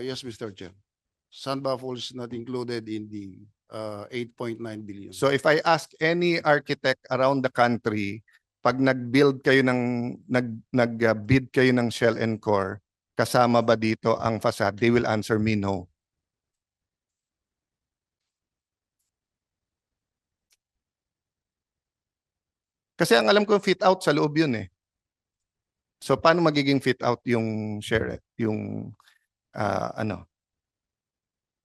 Yes, Mr. Chair. San Buffalo is not included in the 8.9 billion. So if I ask any architect around the country, pag nag-build kayo ng nag-bid kayo ng shell and core, kasama ba dito ang facade? They will answer me no. Kasi ang alam ko fit out sa loob yun eh. So paano magiging fit out yung share yung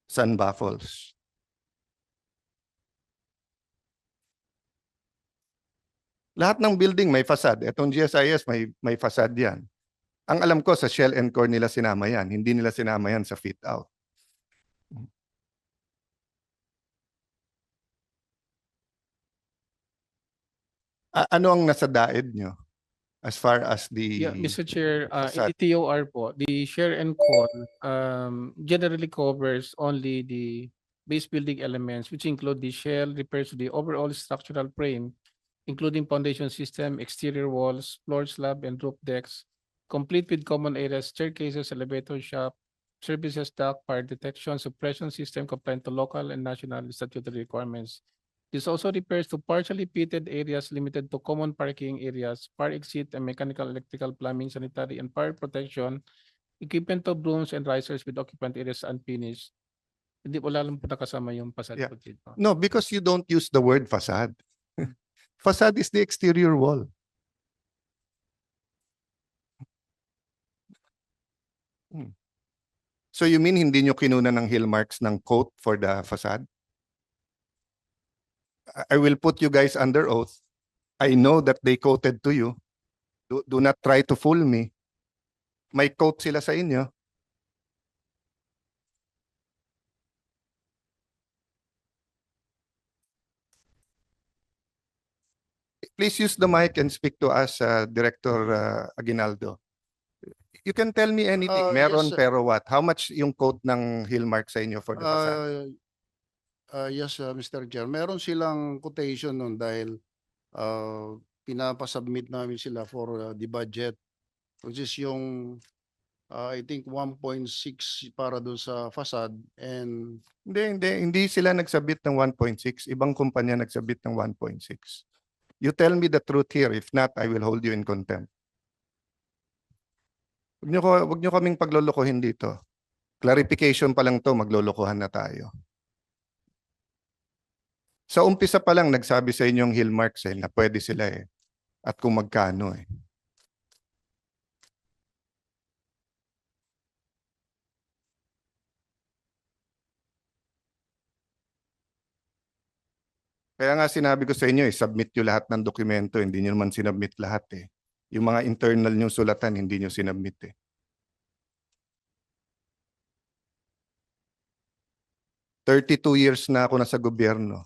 San Baffles? Lahat ng building may facade. Etong GSIS may facade yan. Ang alam ko sa shell and core nila sinama yan. Hindi nila sinama yan sa fit out. Ano ang nasa daed nyo as far as the Yeah, Mr. Chair, in facade? the TOR po, the share and core generally covers only the base building elements, which include the shell, repairs to the overall structural frame, including foundation system, exterior walls, floor slab, and roof decks, complete with common areas, staircases, elevator shaft, services duct, fire detection, suppression system compliant to local and national statutory requirements. This also refers to partially pitted areas limited to common parking areas, fire exit, and mechanical, electrical, plumbing, sanitary, and fire protection, equipment of rooms and risers with occupant areas unfinished. Hindi wala lang po nakasama yung facade Yeah. po dito. No, because you don't use the word facade. Facade is the exterior wall. So you mean hindi nyo kinuna ng Hillmarks ng coat for the facade? I will put you guys under oath. I know that they quoted to you. Do not try to fool me. May quote sila sa inyo. Please use the mic and speak to us, Director Aguinaldo. You can tell me anything. Meron Yes, pero what? How much yung quote ng Hillmark sa inyo for the facade? Yes, Mr. Chair. Meron silang quotation nun dahil pinapasubmit namin sila for the budget, which is yung I think 1.6 para doon sa facade and Hindi sila nagsabit ng 1.6. Ibang kumpanya nagsabit ng 1.6. You tell me the truth here. If not, I will hold you in contempt. Wag nyo kaming paglolokohin dito. Clarification pa lang to, maglolokohan na tayo. Sa umpisa pa lang, nagsabi sa inyong Hillmarks na pwede sila eh. At kung magkano eh. Kaya nga sinabi ko sa inyo submit nyo lahat ng dokumento. Hindi nyo naman sinubmit lahat eh. Yung mga internal nyo sulatan, hindi nyo sinubmit eh. "32 years na ako nasa gobyerno.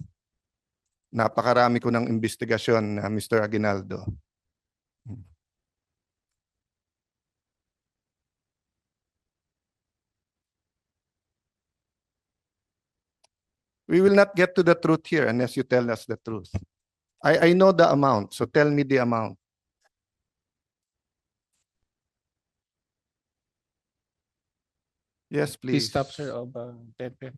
Napakarami ko ng investigasyon, Mr. Aguinaldo. We will not get to the truth here unless you tell us the truth. I know the amount, so tell me the amount. Yes, Please please. stop, sir, of Pepe.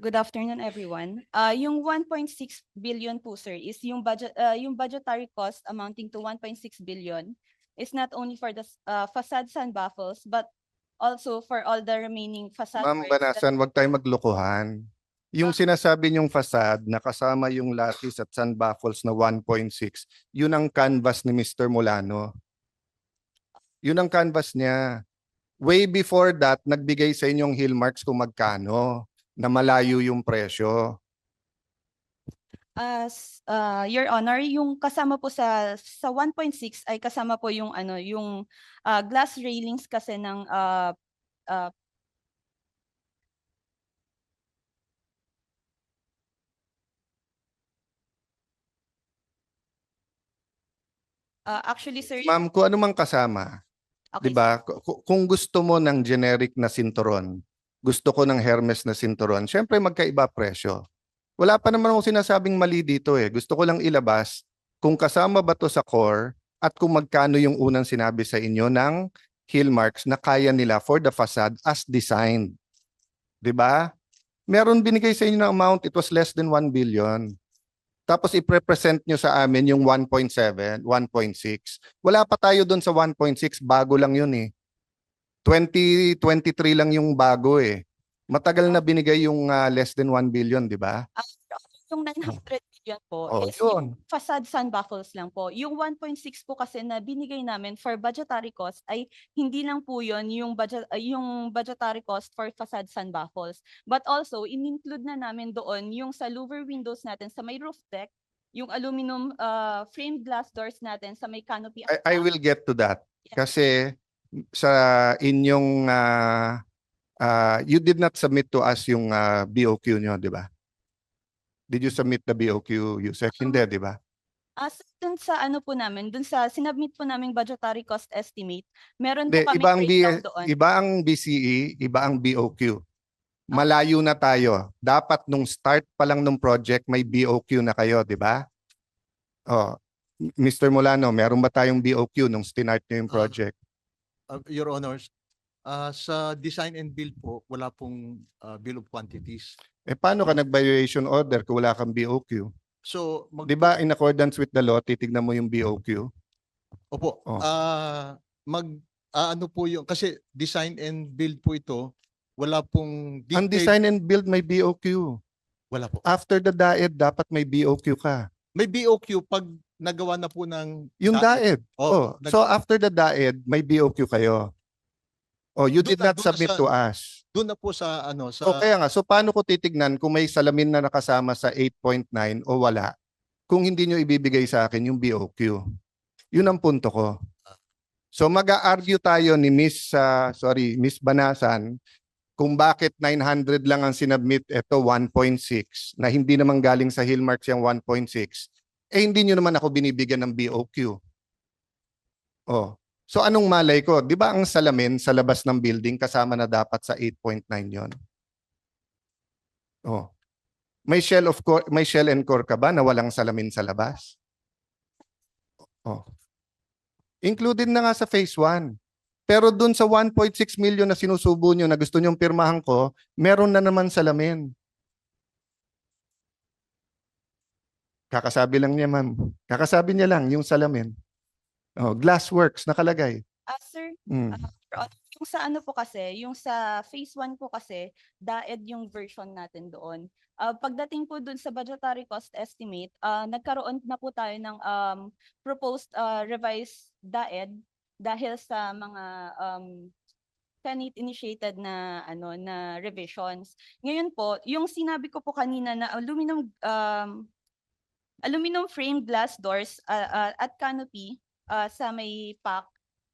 Good afternoon, everyone. Yung 1.6 billion po, sir, is yung budgetary cost amounting to 1.6 billion is not only for the facade San Baffles, but also for all the remaining facade Ma'am works that- Banasan, wag tayong maglokohan. Yung sinasabi niyong facade na kasama yung lattice at San Baffles na 1.6, yun ang canvas ni Mr. Molano. Yun ang canvas niya. Way before that, nagbigay sa inyong Hillmarks kung magkano na malayo yung presyo. Your Honor, yung kasama po sa 1.6 ay kasama po yung yung glass railings kasi ng actually, sir. Ma'am, kung ano mang kasama, Okay, 'di ba? Kung gusto mo ng generic na sinturon, gusto ko ng Hermes na sinturon, syempre magkaiba presyo. Wala pa naman akong sinasabing mali dito eh. Gusto ko lang ilabas kung kasama ba to sa core at kung magkano yung unang sinabi sa inyo ng hillmarks na kaya nila for the facade as designed. 'Di ba? Meron binigay sa inyo na amount, it was less than 1 billion. Tapos i-present nyo sa amin yung 1.7, 1.6. Wala pa tayo doon sa 1.6, bago lang yun eh. 2023 lang yung bago eh. Matagal na binigay yung less than 1 billion, di ba? Yung 900 million po Oh, is yun. yung facade sun baffles lang po. Yung 1.6 po kasi na binigay namin for budgetary cost ay hindi lang po yun yung budgetary cost for facade sun baffles. But also, in-include na namin doon yung sa louver windows natin sa may roof deck, yung aluminum framed glass doors natin sa may canopy. I will get to that. Yes. Kasi sa inyong you did not submit to us yung BOQ nyo, di ba? Did you submit the BOQ, Yusek? Hindi, di ba? Dun sa ano po namin, dun sa sinubmit po naming budgetary cost estimate, meron po Hindi, kami iba ang, breakdown doon. iba ang BCE, iba ang BOQ. Malayo na tayo. Dapat nung start pa lang ng project, may BOQ na kayo, di ba? Oh, Mr. Molano, meron ba tayong BOQ nung start nyo yung project? Your Honors, sa design and build po, wala pong bill of quantities. Paano ka nag-violation order kung wala kang BOQ? So, Di ba in accordance with the law, titignan mo yung BOQ? Opo. Oh. Ano po yung, kasi design and build po ito, wala pong Ang detailed- design and build may BOQ. Wala po. After the DAED, dapat may BOQ ka. May BOQ pag nagawa na po ng Yung DAED. Oh, Oh, so after the DAED, may BOQ kayo. Oh, you Doon did na- not doon na submit sa- to us. Doon na po sa ano sa So kaya nga, so paano ko titignan kung may salamin na nakasama sa 8.9 o wala kung hindi nyo ibibigay sa akin yung BOQ? Yun ang punto ko. So mag-a-argue tayo ni Miss Banasan kung bakit 900 lang ang sinubmit, ito 1.6, na hindi naman galing sa Hillmarks yung 1.6. Hindi nyo naman ako binibigyan ng BOQ. Oh. So anong malay ko? Di ba ang salamin sa labas ng building kasama na dapat sa 8.9 yon? Oh. May shell and core ka ba na walang salamin sa labas? Oh. Included na nga sa phase 1. Pero dun sa 1.6 million na sinusubo nyo na gusto nyong pirmahan ko, meron na naman salamin. Kakasabi lang niya, ma'am. Kakasabi niya lang yung salamin. Oh, Glassworks nakalagay. Sir, Mm. yung sa ano po kasi, yung sa phase 1 po kasi, DAED yung version natin doon. Pagdating po dun sa budgetary cost estimate, nagkaroon na po tayo ng proposed revised DAED dahil sa mga Senate initiated na revisions. Ngayon po, yung sinabi ko po kanina na aluminum framed glass doors at canopy sa may PAC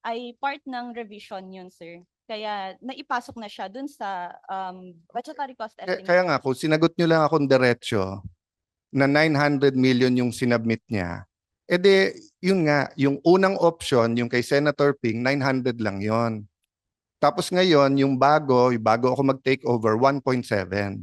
ay part ng revision yun, sir. Kaya naipasok na siya dun sa budgetary cost estimate. Kaya nga, kung sinagot nyo lang akong diretsyo na 900 million yung sinubmit niya, yun nga, yung unang option, yung kay Senator Ping, 900 lang yon. Tapos ngayon, yung bago ako mag-take over, 1.7.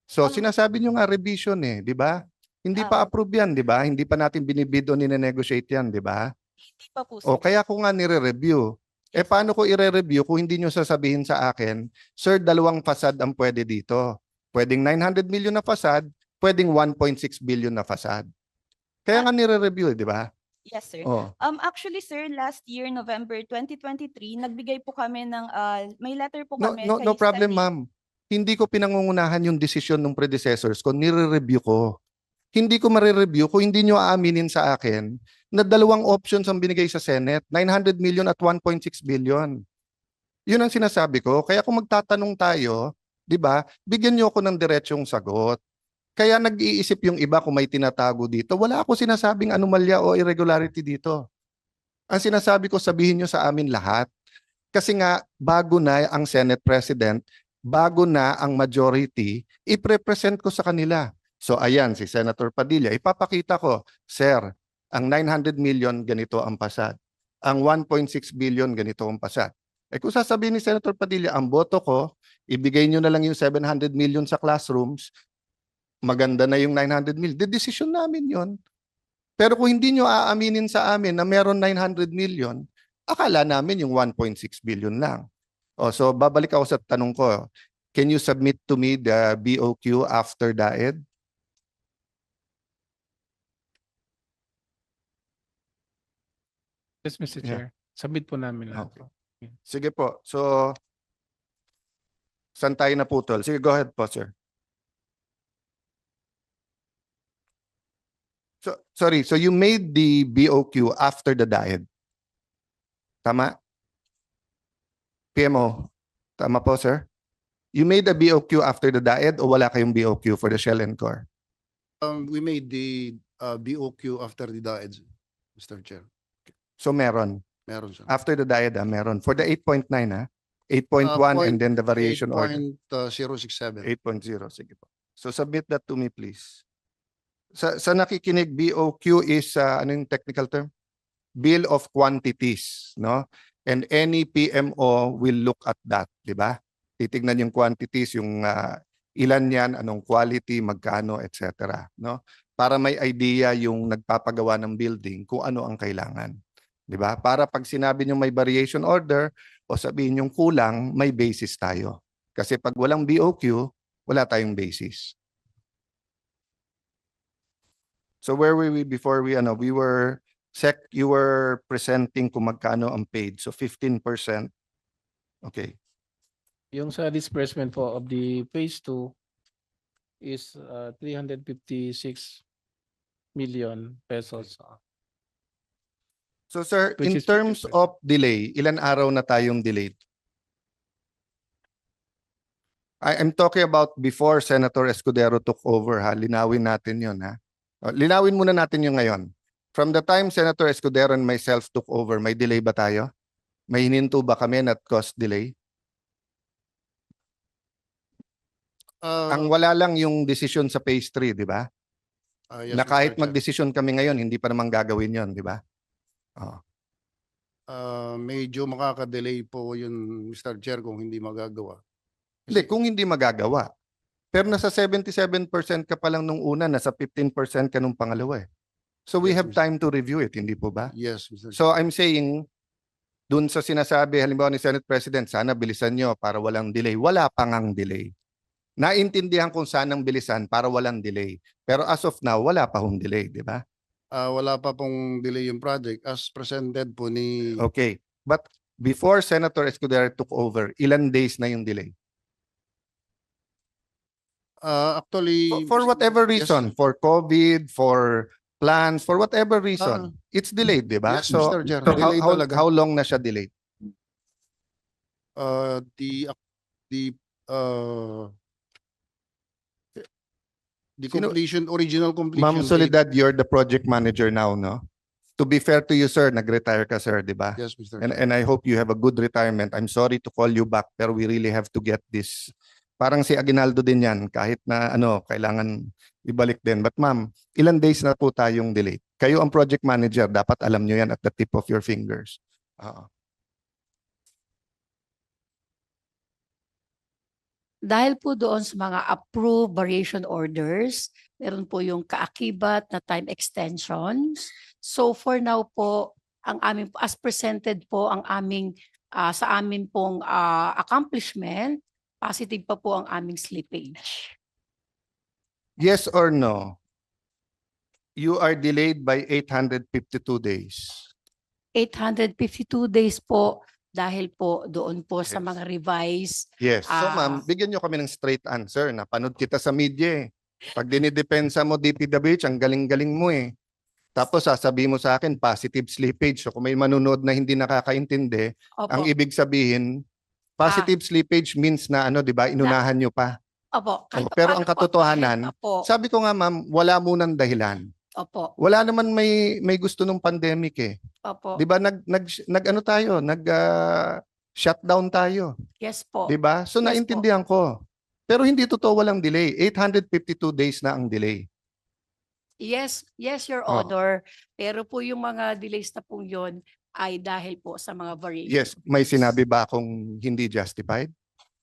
So sinasabi nyo nga revision di ba? Hindi pa approve yan, di ba? Hindi pa natin binibid o nine-negotiate yan, di ba? Hindi pa po, sir. O kaya ko nga nire-review. Paano ko i-review kung hindi nyo sasabihin sa akin, sir, 2 facade ang pwede dito. Pwedeng 900 million na facade, pwedeng 1.6 billion na facade. Kaya nga nire-review, di ba? Yes, sir. Oh. Actually, sir, last year, November 2023, nagbigay po kami ng, may letter po No, kami no kay problem, Senate. ma'am. Hindi ko pinangungunahan yung desisyon ng predecessors ko, nire-review ko. Hindi ko marireview kung hindi nyo aaminin sa akin na 2 options ang binigay sa Senate, 900 million at 1.6 billion. Yun ang sinasabi ko. Kaya kung magtatanong tayo, di ba, bigyan nyo ako ng diretsyong sagot. Kaya nag-iisip yung iba kung may tinatago dito. Wala ako sinasabing anomalya o irregularity dito. Ang sinasabi ko, sabihin nyo sa amin lahat. Kasi nga, bago na ang Senate President, bago na ang majority, i-represent ko sa kanila. So ayan, si Senator Padilla, ipapakita ko, sir, ang 900 million ganito ang pasad. Ang 1.6 billion ganito ang pasad. Kung sasabihin ni Senator Padilla, ang boto ko, ibigay nyo na lang yung 700 million sa classrooms, maganda na yung 900 million. Decision namin yon. Pero kung hindi nyo aaminin sa amin na meron 900 million Akala namin yung 1.6 billion lang. So babalik ako sa tanong ko. Can you submit to me the BOQ after DAED? Yes, Mr. Yeah. Chair. Submit po namin lahat. Okay. Sige po. So, saan tayo naputol? Sige, go ahead po, sir. So, sorry, so you made the BOQ after the DAED? Tama? PMO, tama po, sir? You made the BOQ after the DAED o wala kayong BOQ for the Shell and Core? We made the BOQ after the DAED, Mr. Chair. So meron. Meron siya. After the DAED, meron. For the 8.9, 8.1 and then the variation order. 8.067. 8.0, sige po. So submit that to me, please. Sa nakikinig, BOQ is, ano yung technical term? Bill of quantities, no? And any PMO will look at that, di ba? Titignan yung quantities, yung ilan yan, anong quality, magkano, etc. No? Para may idea yung nagpapagawa ng building kung ano ang kailangan. Di ba? Para pag sinabi nyo may variation order o sabihin yung kulang, may basis tayo. Kasi pag walang BOQ, wala tayong basis. So where were we before we were you were presenting kung magkano ang paid. So 15%. Okay. Yung sa disbursement po of the phase 2 is 356 million pesos. So sir, Which in is terms 50%. of delay, ilan araw na tayong delayed? I'm talking about before Senator Escudero took over, ha. Linawin natin 'yon, ha. Linawin muna natin yung ngayon. From the time Senator Escudero and myself took over, may delay ba tayo? May hininto ba kami na cost delay? Ang wala lang yung decision sa phase 3, di ba? Yes, Na kahit Mr. Chair. magdesisyon kami ngayon, hindi pa naman gagawin yon, di ba? Medyo makaka-delay po yun, Mr. Chair, kung hindi magagawa. Hindi, kung hindi magagawa. Pero nasa 77% ka pa lang nung una, nasa 15% ka nung pangalawa eh. So we Yes, have Mr. time to review it, hindi po ba? Yes, Mr. Chair. So I'm saying, dun sa sinasabi, halimbawa ni Senate President, sana bilisan nyo para walang delay. Wala pa ngang delay. Naintindihan kung saan ang bilisan para walang delay. Pero as of now, wala pa hong delay, di ba? Wala pa pong delay yung project as presented po ni Okay. But before Senator Escudero took over, ilan days na yung delay? actually For whatever yes, reason, for COVID, for plans, for whatever reason, it's delayed, di ba? yes, Mr. Chair. So Delay talaga. how long na siya delayed? The Sino- completion, original completion Ma'am date. Soledad, you're the project manager now, no? To be fair to you, sir, nag-retire ka, sir, di ba? Yes, Mr. And Chair. I hope you have a good retirement. I'm sorry to call you back, pero we really have to get this. Parang si Aguinaldo din yan, kahit na kailangan ibalik din. But ma'am, ilan days na po tayong delayed? Kayo ang project manager, dapat alam nyo yan at the tip of your fingers. Dahil po doon sa mga approved variation orders, meron po yung kaakibat na time extensions. So for now po, ang aming as presented po ang aming sa amin pong accomplishment, positive pa po ang aming slippage. Yes or no? You are delayed by 852 days. 852 days po dahil po doon po sa Yes. mga revised. Yes. So ma'am, Ah. bigyan nyo kami ng straight answer. Napanood kita sa media eh. Pag dinidepensa mo DPWH, ang galing-galing mo eh. Tapos sasabihin mo sa akin, positive slippage. So kung may manunood na hindi nakakaintindi, Opo, ang ibig sabihin, positive slippage means na di ba, inunahan nyo pa. opo. kahit pero paano ang po, katotohanan, kahit pa po. Sabi ko nga ma'am, wala munang dahilan. Opo, Wala naman may gusto nung pandemic eh. opo. 'Di ba shutdown tayo, Yes po. 'di ba? So Yes po. naintindihan ko. Pero hindi totoo walang delay. 852 days na ang delay. Yes, Your Oh. Honor. Pero po yung mga delays na po yun ay dahil po sa mga variations. Yes, may sinabi ba akong hindi justified?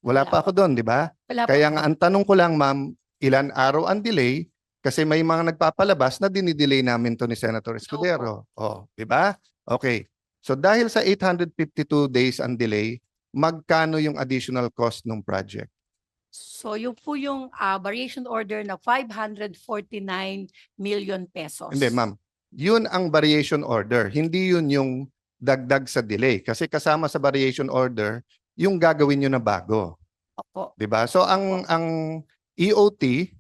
Wala Wala pa ako doon, 'di ba? Wala po Kaya po. nga ang tanong ko lang, ma'am, ilan araw ang delay? Kasi may mga nagpapalabas na dinidelay namin to ni Senator Escudero. Oh, 'di ba? Okay. So dahil sa 852 days ang delay, magkano yung additional cost ng project? So yung po yung variation order na 549 million pesos. Hindi, ma'am. Yun ang variation order. Hindi yun yung dagdag sa delay. Kasi kasama sa variation order, yung gagawin nyo na bago. Opo. 'Di ba? So ang EOT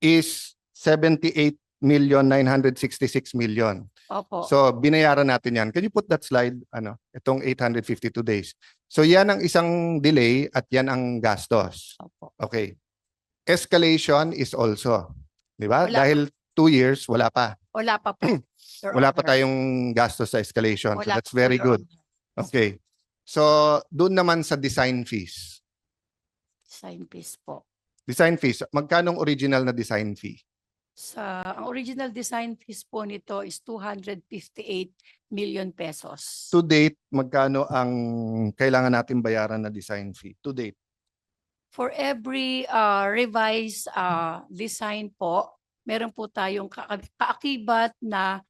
is 78,966 million. Opo. So binayaran natin 'yan. Can you put that slide itong 852 days. So yan ang isang delay at yan ang gastos. Opo. Okay. Escalation is also, 'di ba? Wala. Dahil 2 years wala pa. Wala pa po. Your Wala pa Honor. tayong gastos sa escalation. So Wala that's pa po, very Your good. Honor. Okay. So doon naman sa design fees. Sign piece po. Design fees, magkano ang original na design fee? Ang original design fees po nito is 258 million pesos. To date, magkano ang kailangan natin bayaran na design fee? To date. For every revised design po, meron po tayong kaakibat na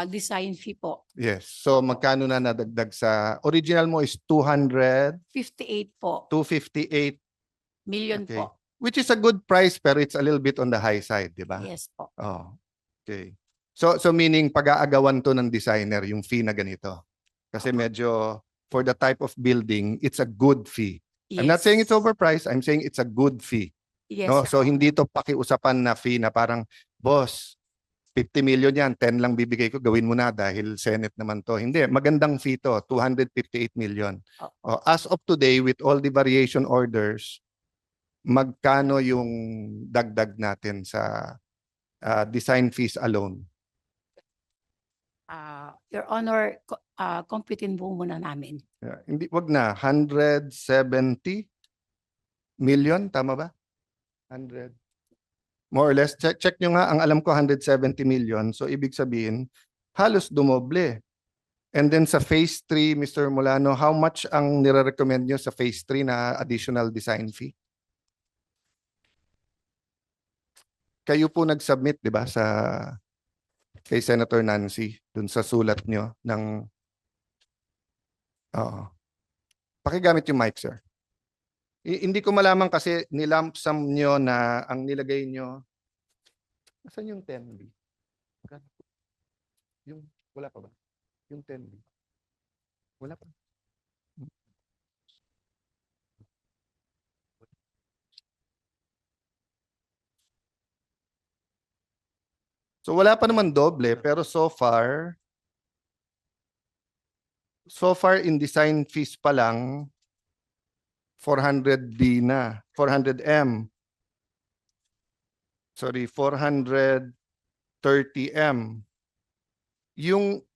design fee po. Yes. So magkano na nadagdag sa original mo is 200, 58 po. 258, Million Okay. po. which is a good price pero it's a little bit on the high side, di ba? Yes po. Oh. Okay. So meaning pag-aagawan to ng designer yung fee na ganito. Kasi medyo for the type of building, it's a good fee. I'm not saying it's Yes. overpriced, I'm saying it's a good fee. Yes, No? Your So Honor. hindi to pakiusapan na fee na parang, boss, 50 million yan, 10 lang bibigay ko, gawin mo na dahil Senate naman to. Hindi, magandang fee to, 258 million. Opo. As of today, with all the variation orders, magkano yung dagdag natin sa design fees alone? Your Honor, computin po muna namin. Hindi, wag na, 170 million, tama ba? 100. More or less, check nyo nga, ang alam ko 170 million. So ibig sabihin, halos dumoble. And then sa phase 3, Mr. Molano, how much ang nire-recommend nyo sa phase 3 na additional design fee? Kayo po nag-submit, di ba, kay Senator Nancy, dun sa sulat nyo ng... Oo. Pakigamit yung mic, sir. Hindi ko malaman kasi nilamp sum nyo na ang nilagay nyo. Nasaan yung 10B? Yung, wala pa ba? Yung 10B. Wala pa. So wala pa naman doble, pero so far in design fees pa lang, 400B na, 400M. Sorry, 430M. Yung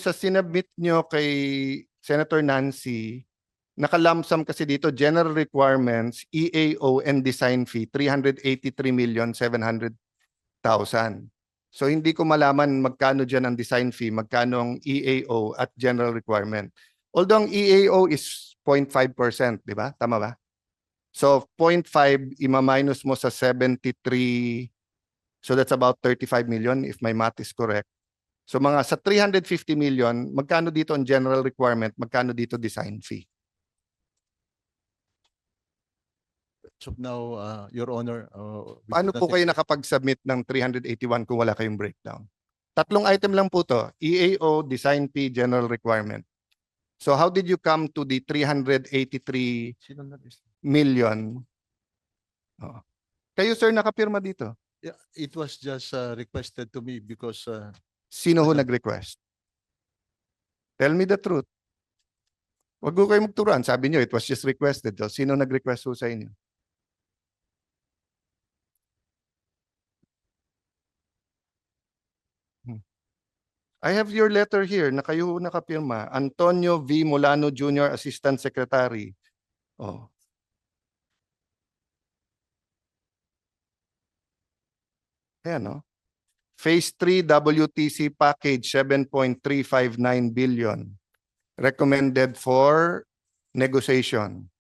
sa sinabit nyo kay Senator Nancy, nakalamsam kasi dito, general requirements, EAO and design fee, 383,700,000. So hindi ko malaman magkano dyan ang design fee, magkano ang EAO at general requirement. Although ang EAO is 0.5%, di ba? Tama ba? So 0.5 ima-minus mo sa 73, so that's about 35 million if my math is correct. So mga sa 350 million, magkano dito ang general requirement, magkano dito design fee? So now, Your Honor. we Paano do po not kayo nakapag-submit ng 381 kung wala kayong breakdown? Tatlong item lang po to, EAO, design fee, general requirement. So how did you come to the 383 million? Oh. Kayo sir nakapirma dito. Yeah, it was just requested to me because Sino ho nag-request? Tell me the truth. Wag ko kayo magturuan. Sabi niyo, it was just requested. So, sino nag-request ho sa inyo? I have your letter here na kayo ho nakapirma. Antonio V. Molano Jr., Assistant Secretary. Oh. Ayan, no? Phase 3 WTC package 7.359 billion. Recommended for negotiation.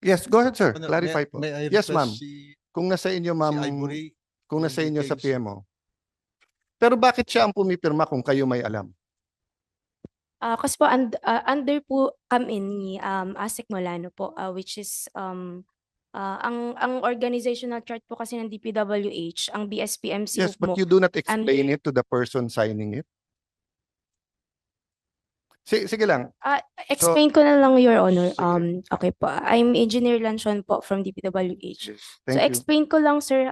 Yes, go ahead, sir. Honor, Clarify po. may I Yes, request ma'am. si Kung nasa inyo, si ma'am, Ivory kung nasa yung inyo sa details. PMO. Pero bakit siya ang pumipirma kung kayo may alam? Kasi po under po kami ni ASEC Molano po, which is ang organizational chart po kasi ng DPWH, ang BSPMC Yes, but UGMO. you do not explain it to the person signing it. Sige lang. Explain ko na lang, Your Honor. Sige. Okay po. I'm Engineer Lanchon po from DPWH. So Thank you. explain ko lang, sir,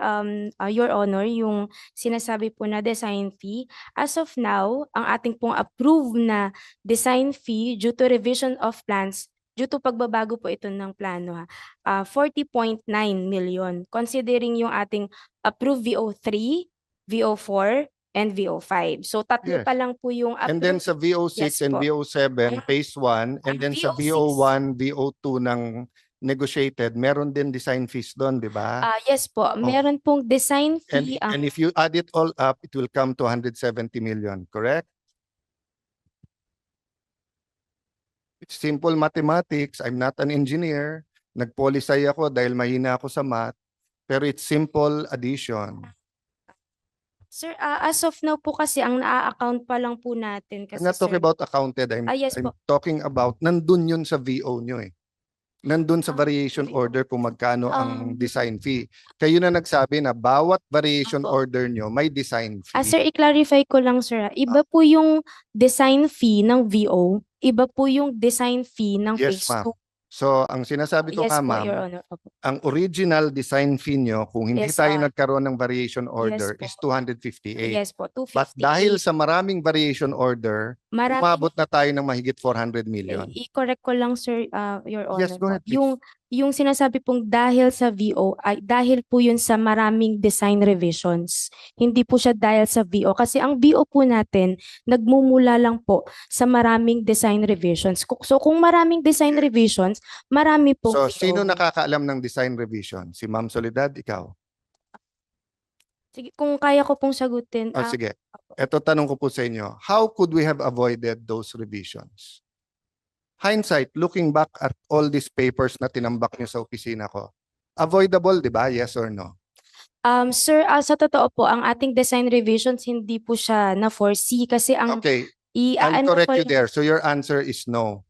Your Honor, yung sinasabi po na design fee. As of now, ang ating pong approved na design fee due to revision of plans, due to pagbabago po ito ng plano, 40.9 million. Considering yung ating approved VO3, VO4, and VO5. So tatlo Yes. pa lang po yung And then approved. sa VO6 Yes and po. VO7, phase 1, and Ang then sa VO6 VO1, VO2 ng negotiated, meron din design fees doon, di ba? Yes po, meron pong design And, fee. and if you add it all up, it will come to 170 million, correct? It's simple mathematics. I'm not an engineer. Nag-polisay ako dahil mahina ako sa math. Pero it's simple addition. Sir, as of now po kasi ang naa-account pa lang po natin I'm kasi, not talking sir. about accounted. I'm Yes po. talking about nandun yun sa VO nyo eh. Nandun sa variation VO. order kung magkano ang Um, design fee. Kayo na nagsabi na bawat variation Opo. order nyo may design fee. Sir, i-clarify ko lang, sir. Iba po yung design fee ng VO, iba po yung design fee ng Yes, phase ma'am. 2. So, ang sinasabi ko Yes nga, po, Your ma'am, Honor. Opo. ang original design fee nyo, kung hindi Yes, tayo ah, nagkaroon ng variation order, po. is 258. Yes po, But dahil 258. sa maraming variation order, Maraming, umabot na tayo ng mahigit 400 million. i-correct ko lang, sir, Your Honor. Yes, go po. ahead, please. Yung sinasabi pong dahil sa VO, ay dahil po yun sa maraming design revisions. Hindi po siya dahil sa VO. Kasi ang VO po natin, nagmumula lang po sa maraming design revisions. So kung maraming design revisions, marami pong So, VO. sino nakakaalam ng design revision? Si Ma'am Soledad, ikaw? Sige, kung kaya ko pong sagutin. O sige, eto tanong ko po sa inyo. How could we have avoided those revisions? Hindsight, looking back at all these papers na tinambak niyo sa opisina ko, avoidable, di ba? Yes or no? Sir, sa totoo po, ang ating design revisions, hindi po siya na-foresee kasi ang Okay, I'll ano correct po you yung- there. So your answer is no.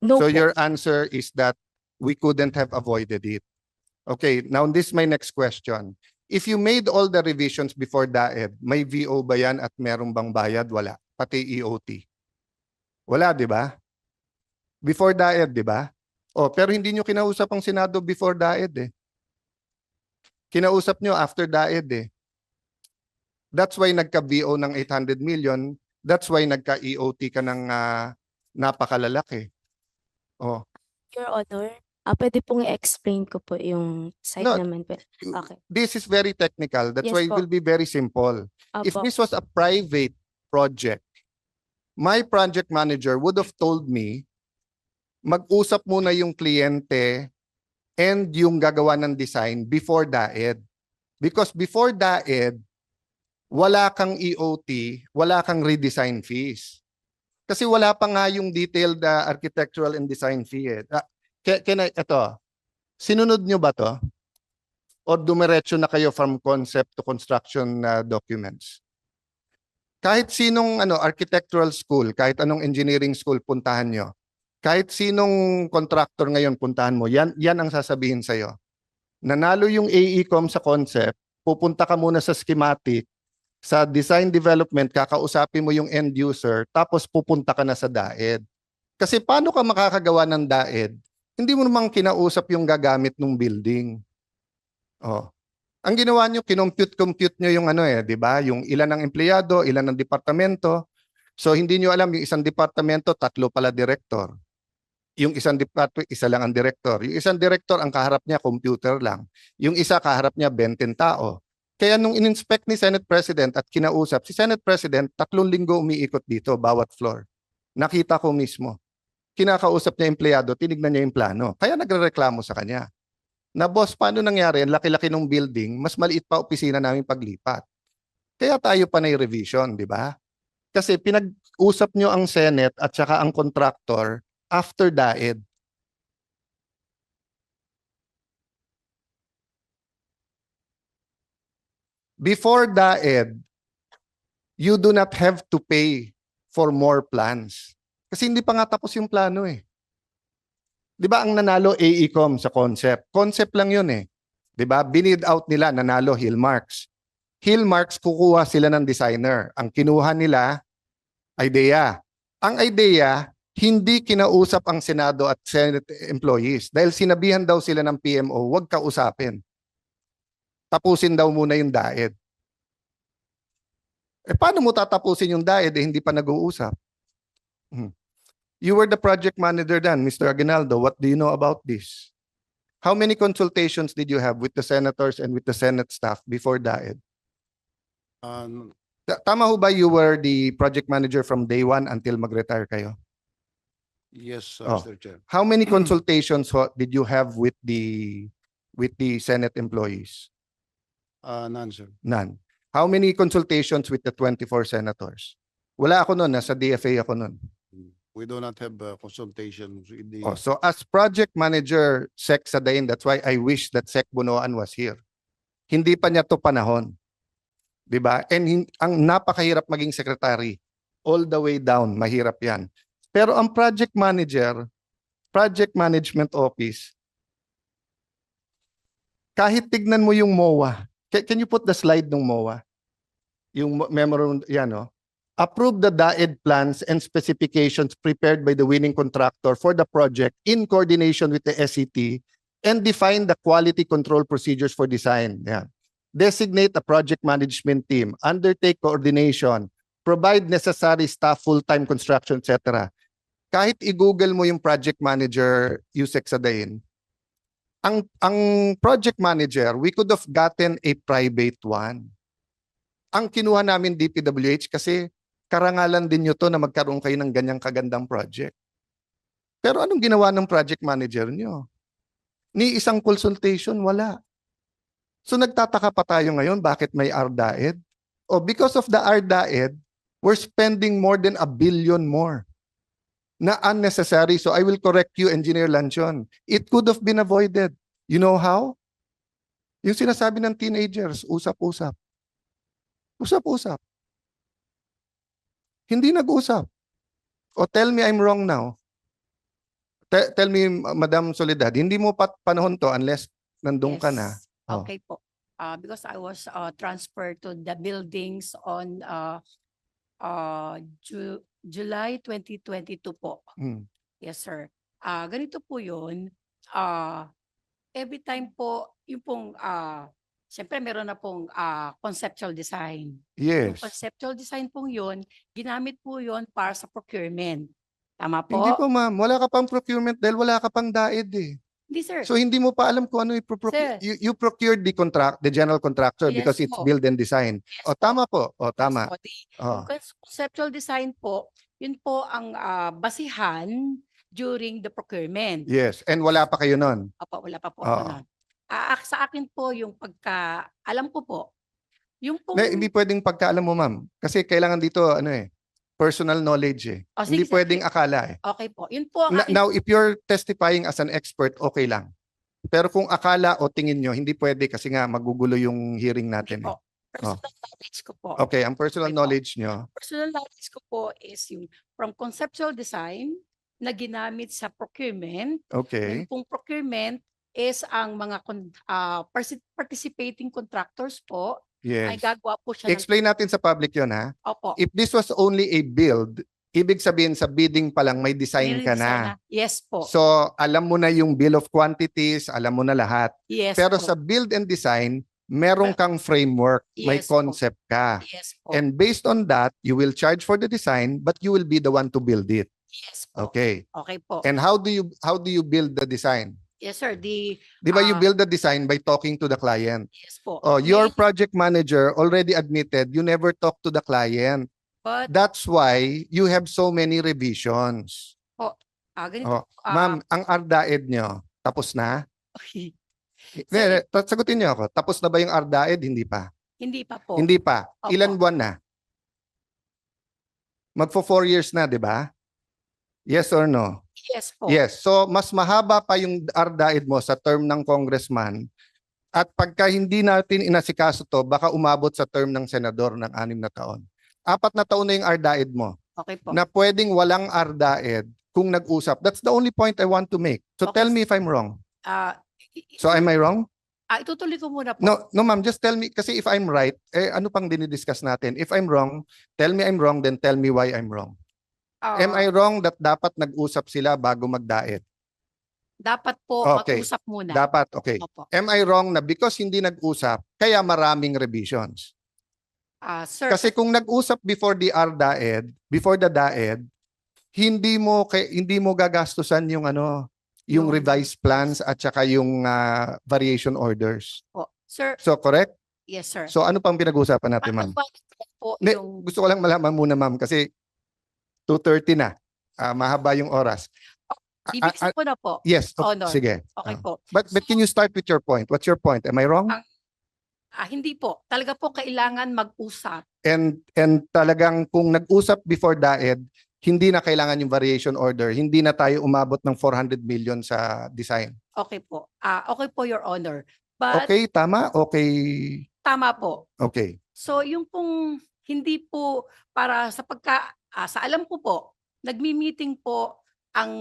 No So po. your answer is that we couldn't have avoided it. Okay, now this is my next question. If you made all the revisions before DAED, may VO ba yan at merong bang bayad? Wala. Pati EOT. Wala, di ba? Before DAED, di ba? Oh, pero hindi nyo kinausap ang Senado before DAED eh. Kinausap nyo after DAED eh. That's why nagka-VO ng 800 million. That's why nagka-EOT ka ng napakalalaki. Oh. Your Honor, pwede pong i-explain ko po yung site No, naman po. Okay. This is very technical. That's Yes why it po. will be very simple. If Opo. this was a private project, my project manager would have told me, mag-usap muna yung kliyente and yung gagawa ng design before DAED. Because before DAED, wala kang EOT, wala kang redesign fees. Kasi wala pa nga yung detailed architectural and design fee. Ito, sinunod nyo ba to? O dumiretso na kayo from concept to construction documents? Kahit sinong architectural school, kahit anong engineering school puntahan nyo, kahit sinong contractor ngayon puntahan mo, yan ang sasabihin sa'yo. Nanalo yung AECOM sa concept, pupunta ka muna sa schematic, sa design development, kakausapin mo yung end user, tapos pupunta ka na sa DAED. Kasi paano ka makakagawa ng DAED? Hindi mo namang kinausap yung gagamit ng building. Oh. Ang ginawa nyo, kinompute nyo yung di ba? Yung ilan ng empleyado, ilan ng departamento. So hindi nyo alam yung isang departamento, 3 pala director. Yung isang department, isa lang ang director. Yung isang director, ang kaharap niya, computer lang. Yung isa, kaharap niya, 20 tao. Kaya nung in-inspect ni Senate President at kinausap, si Senate President, 3 linggo umiikot dito, bawat floor. Nakita ko mismo. Kinakausap niya empleyado, tinignan niya yung plano. Kaya nagrereklamo sa kanya. Na boss, paano nangyari? Ang laki-laki ng building, mas maliit pa opisina namin paglipat. Kaya tayo pa na revision, di ba? Kasi pinag-usap nyo ang Senate at saka ang contractor after DAED. Before DAED, you do not have to pay for more plans. Kasi hindi pa nga tapos yung plano eh. Di ba ang nanalo AECOM sa concept? Concept lang yun eh. Di ba? Binid out nila, nanalo Hillmarks. Hillmarks, kukuha sila ng designer. Ang kinuha nila, IDEA. Ang IDEA, hindi kinausap ang Senado at Senate employees dahil sinabihan daw sila ng PMO, huwag kausapin. Tapusin daw muna yung DAED. Eh paano mo tatapusin yung DAED eh hindi pa nag-uusap? You were the project manager then, Mr. Aguinaldo. What do you know about this? How many consultations did you have with the senators and with the Senate staff before DAED? Tama ho ba you were the project manager from day one until mag-retire kayo? Yes, Oh. Mr. Chair. How many consultations did you have with the Senate employees? None, sir. None. How many consultations with the 24 senators? Wala ako noon, nasa DFA ako noon. We do not have consultations with the. Oh, so as project manager, Sec Sadain, that's why I wish that Sec Bunoan was here. Hindi pa niya to panahon. 'Di ba? And ang napakahirap maging secretary. All the way down, mahirap 'yan. Pero ang project manager, project management office, kahit tignan mo yung MOA, can you put the slide ng MOA? Yung memorandum, yan no? Approve the DAED plans and specifications prepared by the winning contractor for the project in coordination with the SET and define the quality control procedures for design. Yan. Designate a project management team, undertake coordination, provide necessary staff, full-time construction, etc. Kahit i-google mo yung project manager, Yusek Sadain, ang project manager, we could have gotten a private one. Ang kinuha namin DPWH kasi karangalan din nyo to na magkaroon kayo ng ganyang kagandang project. Pero anong ginawa ng project manager nyo? Ni isang consultation, wala. So nagtataka pa tayo ngayon, bakit may RDAED? Oh, because of the RDAED, we're spending more than 1 billion more na unnecessary. So I will correct you, Engineer Lanchon. It could have been avoided. You know how? Yung sinasabi ng teenagers, usap-usap. Usap-usap. Hindi nag-usap. O tell me I'm wrong now. Tell me, Madam Soledad, hindi mo panahon to unless nandun ka na. Yes. Oh. Okay po. Because I was transferred to the buildings on July 2022 po. Hmm. Yes, sir. Ganito po yun. Every time po, yung pong, siyempre meron na pong conceptual design. Yung Yes. conceptual design pong yun, ginamit po yun para sa procurement. Tama po? Hindi po ma'am, wala ka pang procurement dahil wala ka pang DAED eh. Hindi, sir. So hindi mo pa alam kung ano Sir. you procured the general contractor Yes because it's po. build and design. Yes O po. tama po. O tama. So, Oh. yung conceptual design po, yun po ang basihan during the procurement. Yes, and wala pa kayo nun. Opo, wala pa po ako Oo. nun. Sa akin po, yung alam ko po, yung pong, Hindi pwedeng pagkaalam mo ma'am. Kasi kailangan dito personal knowledge eh. Oh, Hindi sige, sir. pwedeng akala eh. okay po, yun po ang aking, Now, if you're testifying as an expert, okay lang. Pero kung akala o tingin nyo, hindi pwede kasi nga magugulo yung hearing natin. po, personal knowledge ko po. Okay, ang personal Okay po. knowledge nyo. Personal knowledge ko po is yung from conceptual design na ginamit sa procurement. Okay. Yung pong procurement is ang mga participating contractors po ay Yes. gagawa po siya ng Explain natin sa public yun ha. opo. If this was only a build, ibig sabihin sa bidding pa lang may design ka na. Yes po. So, alam mo na yung bill of quantities, alam mo na lahat. Yes Pero po. sa build and design, meron kang framework, may Yes po. concept ka. Yes po. And based on that, you will charge for the design, but you will be the one to build it. yes po. Okay. Okay po. And how do you build the design? Yes sir, Di ba you Ah. build the design by talking to the client? yes po. Oh, your May- project manager already admitted you never talk to the client. but That's why you have so many revisions. ganito. Oh, ma'am, ang RDAED nyo, tapos na? Okay. Sagutin niyo ako. Tapos na ba yung RDAED? Hindi pa. Hindi pa po. Hindi pa. Opo. Ilan buwan na? Magfo 4 years na, di ba? Yes or no? Yes po. Yes. So, mas mahaba pa yung RDAED mo sa term ng congressman. At pagka hindi natin inasikaso to, baka umabot sa term ng senador ng 6 na taon. 4 na taon na yung RDAED mo Okay po. na pwedeng walang RDAED kung nag-usap. That's the only point I want to make. So Okay, tell me if I'm wrong. Ah, So am I wrong? itutuloy ko muna po. No, no ma'am, just tell me kasi if I'm right, ano pang dinidiscuss natin? If I'm wrong, tell me I'm wrong, then tell me why I'm wrong. Am I wrong that dapat nag-usap sila bago magdaet? Dapat po Okay. mag-usap muna. Dapat, okay. Opo. Am I wrong na because hindi nag-usap, kaya maraming revisions? Sir, Kasi kung nag-usap before the RDAED, before the DAED, hindi mo gagastusan yung yung Yung- revised plans at saka yung variation orders. po. Sir, So correct? yes sir. So ano pang pinag-uusapan natin, ma'am? Po Hindi, yung gusto ko lang malaman muna, ma'am, kasi 2:30 na. Mahaba yung oras. ibisin ko na po. Yes, Honor. sige. Okay po. But can you start with your point? What's your point? Am I wrong? Hindi po. Talaga po kailangan mag-usap. And talagang kung nag-usap before DAED, hindi na kailangan yung variation order. Hindi na tayo umabot ng 400 million sa design. Okay po. Okay po, Your Honor. But Okay, tama? Okay. tama po. Okay. So yung pong hindi po para sa sa alam ko po, nagmi-meeting po ang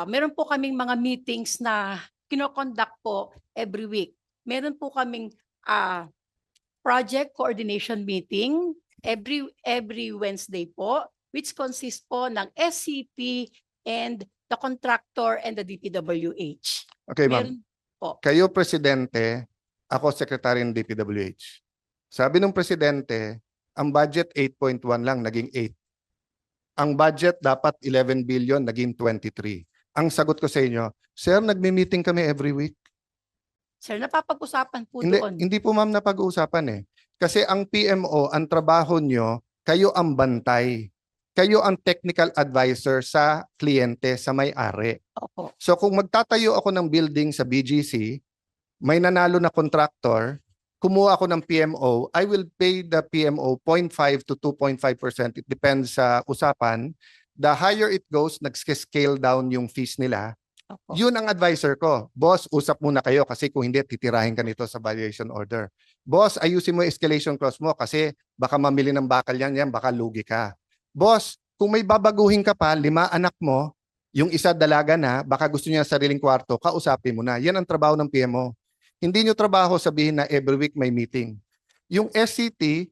meron po kaming mga meetings na kino-conduct po every week. Meron po kaming project coordination meeting every Wednesday po, which consists po ng SCP and the contractor and the DPWH. Okay, ma'am. Meron po. Kayo presidente, ako secretary ng DPWH. Sabi ng presidente, ang budget 8.1 lang, naging 8. Ang budget dapat 11 billion, naging 23. Ang sagot ko sa inyo, sir, nagmi-meeting kami every week. Sir, napapag-usapan po Hindi, doon. hindi po ma'am napag-uusapan eh. Kasi ang PMO, ang trabaho nyo, kayo ang bantay. Kayo ang technical advisor sa kliyente, sa may-ari. Opo. So kung magtatayo ako ng building sa BGC, may nanalo na contractor, kumuha ako ng PMO, I will pay the PMO 0.5 to 2.5%. It depends sa usapan. The higher it goes, nag-scale down yung fees nila. Opo. Yun ang advisor ko. Boss, usap muna kayo kasi kung hindi, titirahin ka nito sa variation order. Boss, ayusin mo yung escalation clause mo kasi baka mamili ng bakal yan, baka lugi ka. Boss, kung may babaguhin ka pa, 5 anak mo, yung isa dalaga na, baka gusto niya sariling kwarto, kausapin mo na. Yan ang trabaho ng PMO. Hindi nyo trabaho sabihin na every week may meeting. Yung SCT,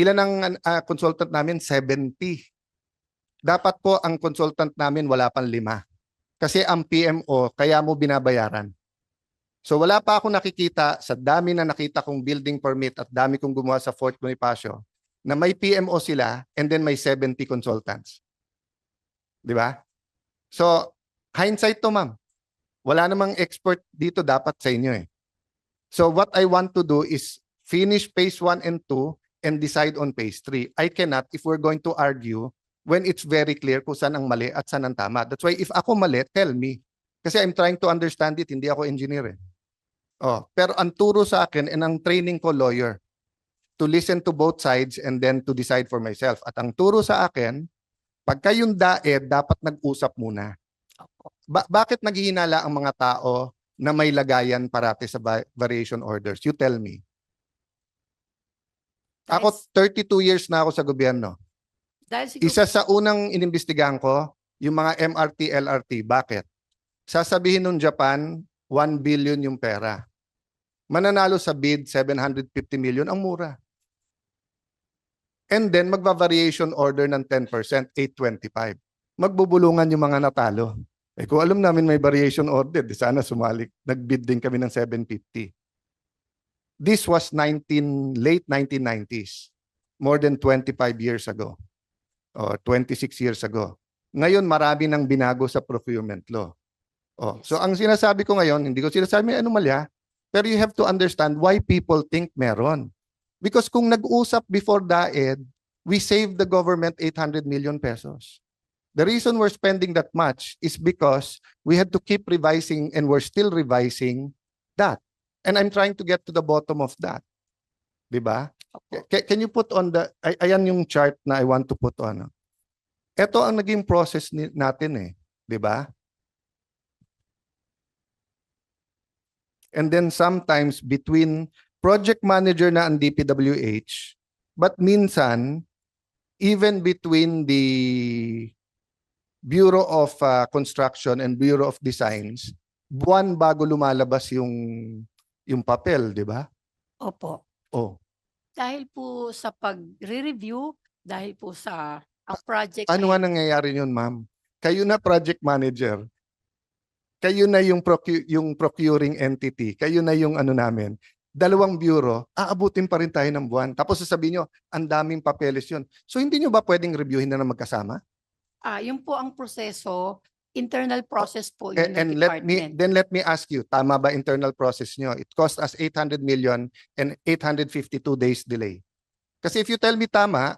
ilan ang consultant namin? 70. Dapat po ang consultant namin wala pang 5. Kasi ang PMO, kaya mo binabayaran. So wala pa ako nakikita sa dami na nakita kong building permit at dami kong gumawa sa Fort Bonifacio na may PMO sila and then may 70 consultants. Di ba? So hindsight to, ma'am. Wala namang expert dito dapat sa inyo eh. So what I want to do is finish phase 1 and 2 and decide on phase 3. I cannot if we're going to argue when it's very clear kung saan ang mali at saan ang tama. That's why if ako mali, tell me. Kasi I'm trying to understand it, hindi ako engineer eh. Pero ang turo sa akin and ang training ko lawyer to listen to both sides and then to decide for myself. At ang turo sa akin, pagka yung DAED, dapat nag-usap muna. Bakit naghihinala ang mga tao na may lagayan parati sa variation orders? You tell me. Ako, 32 years na ako sa gobyerno. Dahil siguro, Isa sa unang inimbestigahan ko, yung mga MRT, LRT. Bakit? Sasabihin ng Japan, 1 billion yung pera. Mananalo sa bid, 750 million, ang mura. And then, magva-variation order ng 10%, 825. Magbubulungan yung mga natalo. Kung alam namin may variation order, di sana sumali. Nag-bid din kami ng 750. This was late 1990s. More than 25 years ago. Or 26 years ago. Ngayon, marami nang binago sa procurement law. So ang sinasabi ko ngayon, hindi ko sinasabi may anomalya, pero you have to understand why people think meron. Because kung nag-usap before DAED, we saved the government 800 million pesos. The reason we're spending that much is because we had to keep revising and we're still revising that. And I'm trying to get to the bottom of that. Diba? Can you put on ayan yung chart na I want to put on. Ito ang naging process natin eh. Diba? And then sometimes between project manager na ang DPWH But minsan, even between the Bureau of Construction and Bureau of Designs, buwan bago lumalabas yung papel, di ba? Opo. Oh, Dahil po sa pag-review, dahil po sa ang project ano nga ay nangyayari yun, ma'am? Kayo na project manager. Kayo na yung procuring entity. Kayo na yung ano namin. Dalawang bureau, aabutin pa rin tayo ng buwan. Tapos sasabihin nyo, ang daming papeles yun. So hindi nyo ba pwedeng reviewin na magkasama? yun po ang proseso, internal process po yun ng And department. let me ask you, tama ba internal process nyo? It cost us 800 million and 852 days delay. Kasi if you tell me tama,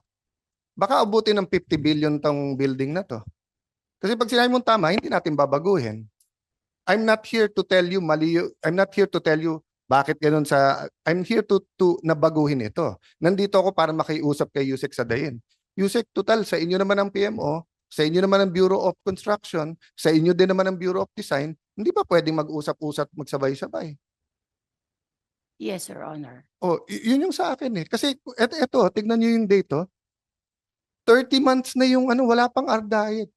baka abutin ng 50 billion tong building na to. Kasi pag sinabi mong tama, hindi natin babaguhin. I'm not here to tell you mali. I'm not here to tell you bakit ganun I'm here to nabaguhin ito. Nandito ako para makiusap kay Yusek Sadain. Yusek, total, sa inyo naman ang PMO, sa inyo naman ang Bureau of Construction, sa inyo din naman ang Bureau of Design, hindi ba pwedeng mag-usap-usap, magsabay-sabay? Yes, Your Honor. Oh, yun yung sa akin eh. Kasi eto, tignan niyo yung date, oh. 30 months na yung wala pang RDIET.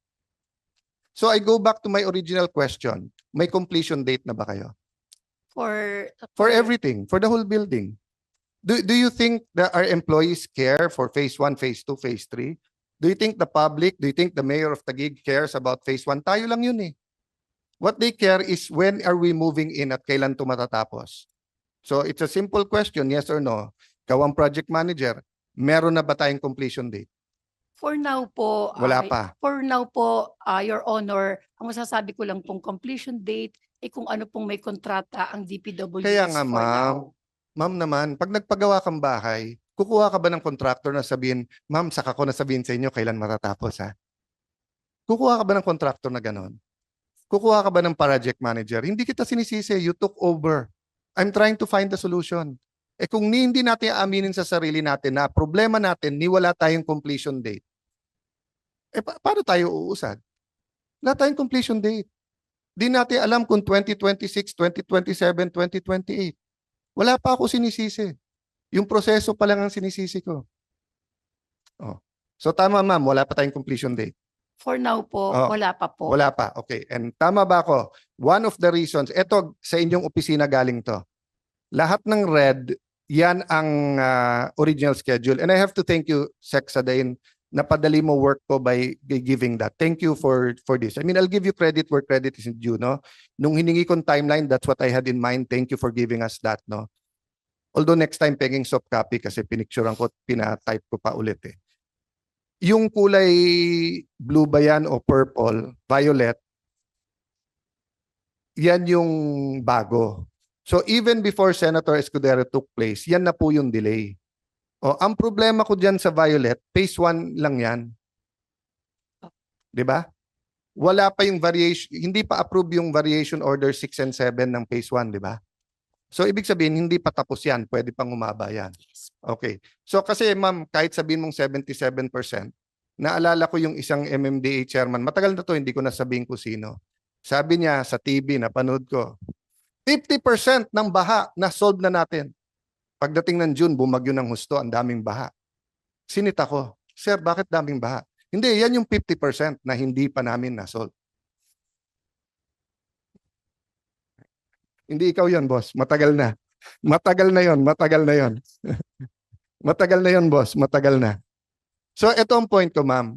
So I go back to my original question. May completion date na ba kayo? For everything, for the whole building. Do you think that our employees care for phase 1, phase 2, phase 3? Do you think the public, do you think the mayor of Taguig cares about phase 1? Tayo lang yun eh. What they care is when are we moving in at kailan ito matatapos? So it's a simple question, yes or no. Ikaw ang project manager, meron na ba tayong completion date? For now po, Wala pa. For now po, Your Honor, ang masasabi ko lang pong completion date ay kung ano pong may kontrata ang DPWH Kaya nga, for ma'am. now. Ma'am naman, pag nagpagawa kang bahay, kukuha ka ba ng contractor na sabihin, ma'am, saka ko na sabihin sa inyo kailan matatapos, ha? Kukuha ka ba ng contractor na ganon? Kukuha ka ba ng project manager? Hindi kita sinisisi, you took over. I'm trying to find the solution. Eh kung hindi natin aaminin sa sarili natin na problema natin, ni wala tayong completion date, eh paano tayo uusad? Wala tayong completion date. Di natin alam kung 2026, 2027, 2028. Wala pa ako sinisisi. Yung proseso pa lang ang sinisisi ko. Oh. So tama ma'am, wala pa tayong completion date. For now po, Oh, wala pa po. Wala pa. Okay. And tama ba ako? One of the reasons, eto sa inyong opisina galing to. Lahat ng red, yan ang original schedule. And I have to thank you, Sec Sadain, napadali mo work ko by giving that. Thank you for this. I mean, I'll give you credit where credit is due, no? Nung hiningi kong timeline, that's what I had in mind. Thank you for giving us that, no? Although next time, peging soft copy kasi pinicturean ko, pina-type ko pa ulit eh. Yung kulay blue ba yan o purple, violet, yan yung bago. So even before Senator Escudero took place, yan na po yung delay. O, ang problema ko dyan sa violet, phase 1 lang yan. Di ba? Wala pa yung variation, hindi pa approve yung variation order 6 and 7 ng phase 1, di ba? So ibig sabihin, hindi pa tapos yan, pwede pang umaba yan. Okay. So kasi ma'am, kahit sabihin mong 77%, naalala ko yung isang MMDA chairman, matagal na to, hindi ko nasabihin ko sino. Sabi niya sa TV, napanood ko, 50% ng baha na solve na natin. Pagdating ng June, bumagyo ng husto, ang daming baha. Sinita ko, sir, bakit daming baha? Hindi, yan yung 50% na hindi pa namin na-solve. Hindi ikaw yon, boss. Matagal na. Matagal na yon, matagal na yon. Matagal na yon, boss. Matagal na. So, ito ang point ko, ma'am.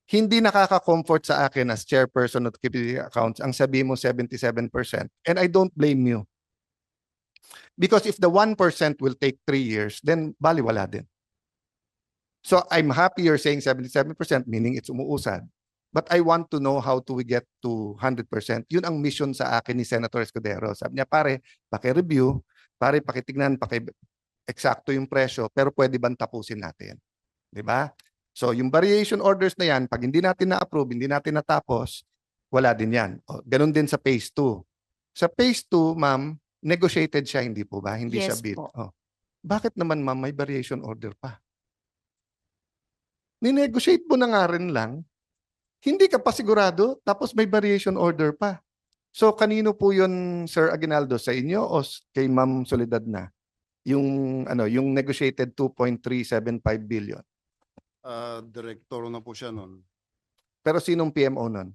Hindi nakaka-comfort sa akin as chairperson of committee accounts ang sabi mo 77%. And I don't blame you. Because if the 1% will take 3 years, then baliwala din. So I'm happy you're saying 77%, meaning it's umuusad. But I want to know how to we get to 100%. Yun ang mission sa akin ni Senator Escudero. Sabi niya, pare, paki-review, pare, pakitignan, eksakto yung presyo, pero pwede bang tapusin natin? Di ba? So yung variation orders na yan, pag hindi natin na-approve, hindi natin natapos, wala din yan. O, ganun din sa phase 2. Sa phase 2, ma'am, negotiated siya, hindi po ba? Hindi siya Yes bid. po. Oh. Bakit naman ma'am may variation order pa? Ninegotiate mo na nga rin lang. Hindi ka pa sigurado, tapos may variation order pa. So kanino po yun, Sir Aguinaldo? Sa inyo o kay Ma'am Soledad na? Yung ano, yung negotiated 2.375 billion. Director na po siya nun. Pero sinong PMO nun?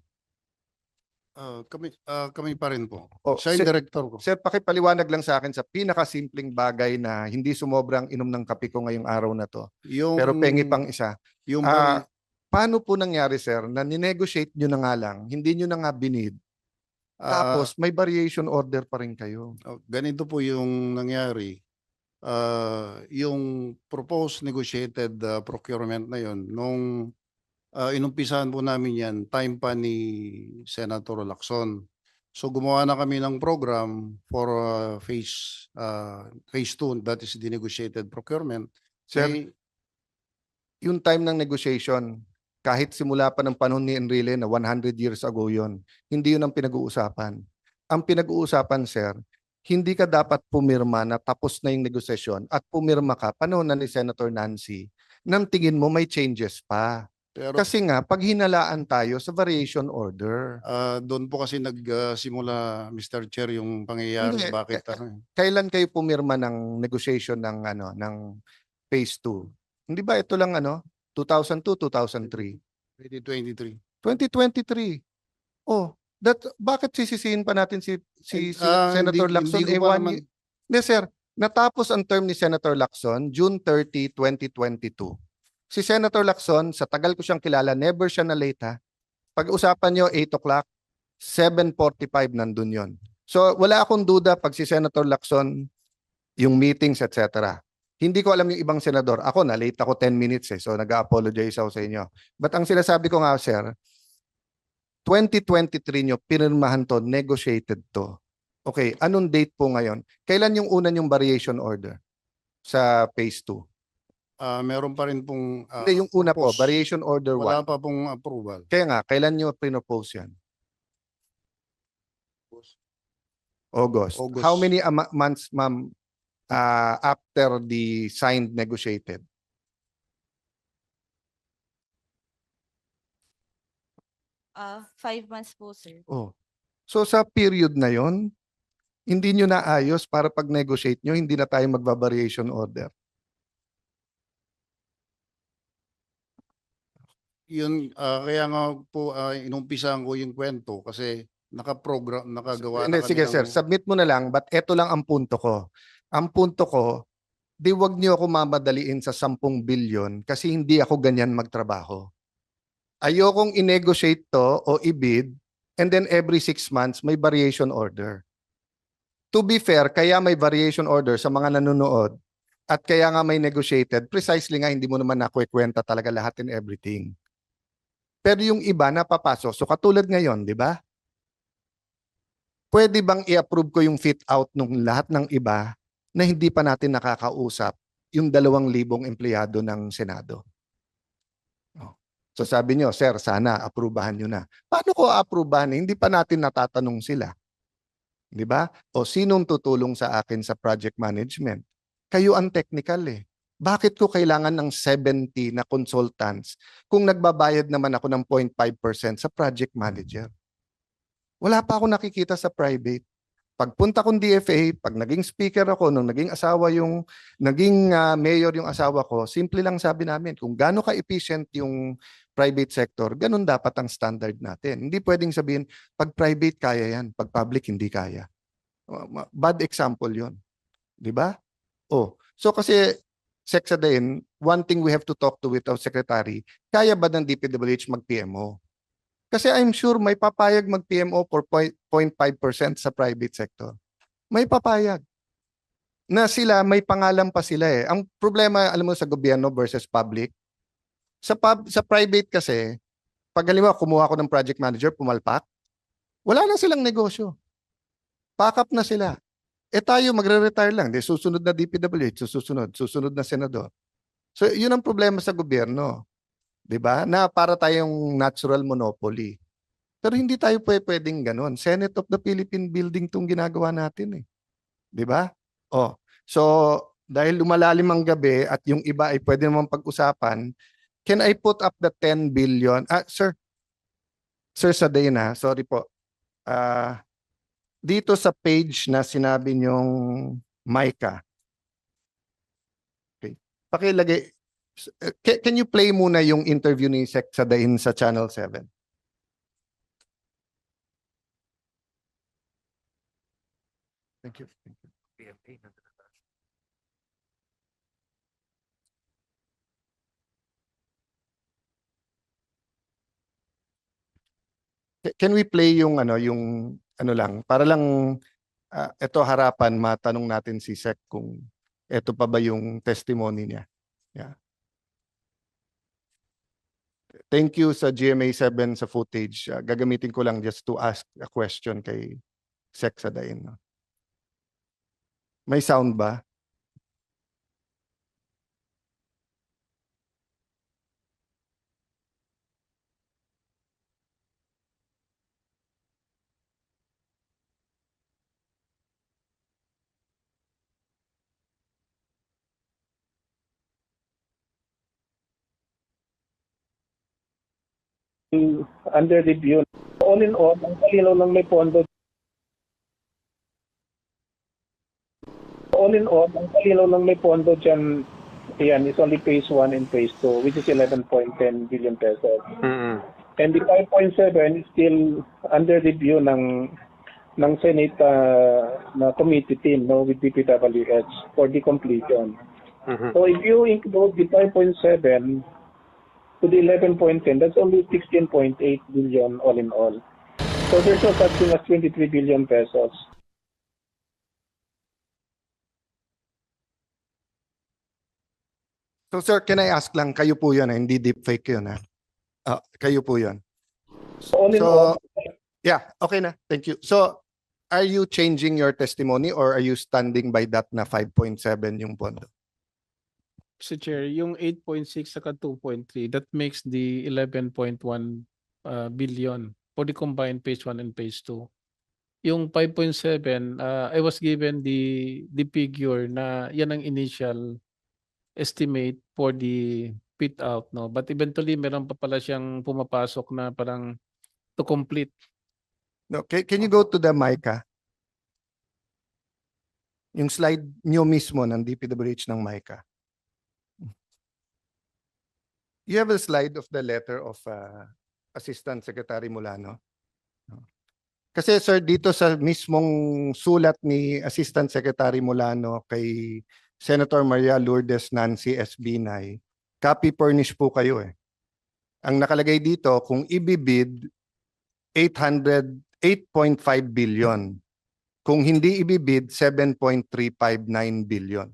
Kami pa rin po. Oh, Siya yung director ko. Sir, pakipaliwanag lang sa akin sa pinakasimpleng bagay na hindi sumobrang inom ng kape ko ngayong araw na to. Pero pengi pang isa. Yung Paano po nangyari, sir, na ninegotiate nyo na nga lang, hindi nyo na nga binid, tapos may variation order pa rin kayo? ganito po yung nangyari. Yung proposed negotiated procurement na yon nung inumpisahan po namin yan, time pa ni Senator Lacson. So gumawa na kami ng program for phase 2, that is the negotiated procurement. Sir, yung time ng negotiation, kahit simula pa ng panahon ni Enrile na 100 years ago yon, hindi yun ang pinag-uusapan. Ang pinag-uusapan, sir, hindi ka dapat pumirma na tapos na yung negosasyon at pumirma ka, panahon na ni Senator Nancy, nang tingin mo may changes pa. Pero Kasi nga, pag hinalaan tayo sa variation order, doon po kasi nagsimula, Mr. Chair, yung pangyayari. Hindi. Bakit? kailan kayo pumirma ng negotiation ng ano ng phase 2? Hindi ba ito lang 2002, 2003, 2023. 2023? Oh, bakit sisisihin pa natin si Senator Hindi Lacson? ko pa naman- Hindi, sir, natapos ang term ni Senator Lacson June 30, 2022. Si Senator Lacson, sa tagal ko siyang kilala, never siya na late, ha. Pag-usapan niyo 8 o'clock, 7:45 nandun yon. So wala akong duda pag si Senator Lacson, yung meetings, etc. Hindi ko alam yung ibang senador. Ako, na-late ako 10 minutes so nag-apologize ako sa inyo. But ang sinasabi ko nga, sir, 2023 nyo, pinirmahan to, negotiated to. Okay, anong date po ngayon? Kailan yung una yung variation order sa phase 2? Meron pa rin pong Hindi, yung una po, propose. variation order 1. Wala pa pong approval. Kaya nga, kailan nyo pinopose yan? August. August. How many months, ma'am, after the signed negotiated? Ah, 5 months po, sir. Oh. So sa period na yon, hindi nyo naayos para pag-negotiate nyo, hindi na tayo magba-variation order. Yun, kaya nga po inumpisahan ko yung kwento kasi nakagawa Hindi, na kami sige ng- sir, submit mo na lang, but eto lang ang punto ko. Ang punto ko, di wag niyo ako mamadaliin sa 10 billion kasi hindi ako ganyan magtrabaho. Ayokong i-negotiate to o i-bid and then every 6 months may variation order. To be fair, kaya may variation order sa mga nanonood at kaya nga may negotiated, precisely nga hindi mo naman nakwekwenta talaga lahat and everything. Pero yung iba napapasok. So katulad ngayon, di ba? Pwede bang i-approve ko yung fit out ng lahat ng iba na hindi pa natin nakakausap yung 2,000 empleyado ng Senado? Oh. So sabi nyo, sir, sana aprubahan nyo na. Paano ko aprubahan? Hindi pa natin natatanong sila. Di ba? O sinong tutulong sa akin sa project management? Kayo ang technical eh. Bakit ko kailangan ng 70 na consultants kung nagbabayad naman ako ng 0.5% sa project manager? Wala pa ako nakikita sa private. Pagpunta kong DFA, pag naging speaker ako, nung naging asawa yung, naging mayor yung asawa ko, simple lang sabi namin, kung gaano ka-efficient yung private sector, ganun dapat ang standard natin. Hindi pwedeng sabihin, pag private kaya yan, pag public hindi kaya. Bad example yon, di ba? Oh, so kasi Sexa din, one thing we have to talk to with our secretary, kaya ba ng DPWH mag-PMO? Kasi I'm sure may papayag mag-PMO for 0.5% sa private sector. May papayag. Na sila, may pangalan pa sila eh. Ang problema, alam mo, sa gobyerno versus public, sa private kasi, pag halimbawa kumuha ko ng project manager, pumalpak, wala na silang negosyo. Pack up na sila. Eh tayo magre-retire lang. Di susunod na DPWH, susunod na senador. So yun ang problema sa gobyerno. 'Di ba? Na para tayong natural monopoly. Pero hindi tayo pwedeng ganun. Senate of the Philippine Building tong ginagawa natin eh. 'Di ba? Oh. So dahil lumalalim ang gabi at yung iba ay pwede naman pag-usapan, can I put up the 10 billion? Sir Sadena, sorry po. Dito sa page na sinabi niyong MICA, Pakilagay, can you play muna yung interview ni Sec Sadain sa Channel 7? Thank you. Can we play yung ano lang para lang ito harapan matanong natin si Sec kung ito pa ba yung testimony niya. Yeah. Thank you sa GMA7 sa footage. Gagamitin ko lang just to ask a question kay Sec Sadain. No? May sound ba? Under review. All in all, ang kalinaw ng may pondo. All in all, ang kalinaw ng may pondo dyan, yan, is only phase 1 and phase 2, which is 11.10 billion pesos. And the 5.7 is still under review ng Senate na committee team, no, with DPWH for the completion. So if you include the 5.7 to the 11.10, that's only 16.8 billion all in all. So there's no such thing as 23 billion pesos. So sir, can I ask lang, kayo po yun, hindi deepfake yun ha? Kayo po yun. All in all, Yeah, okay na. Thank you. So, are you changing your testimony or are you standing by that na 5.7 yung pondo? Mr. Chair, yung 8.6 saka 2.3, that makes the 11.1 billion for the combined phase 1 and phase 2. Yung 5.7, I was given the figure na yan ang initial estimate for the fit out, no? But eventually meron pa pala siyang pumapasok na parang to complete. No, can you go to the mic ha? Yung slide nyo mismo ng DPWH ng MICA. You have a slide of the letter of Assistant Secretary Mulano. Kasi sir, dito sa mismong sulat ni Assistant Secretary Mulano kay Senator Maria Lourdes Nancy S. Binay, copy furnish po kayo eh. Ang nakalagay dito, kung ibibid, 8.5 billion. Kung hindi ibibid, 7.359 billion.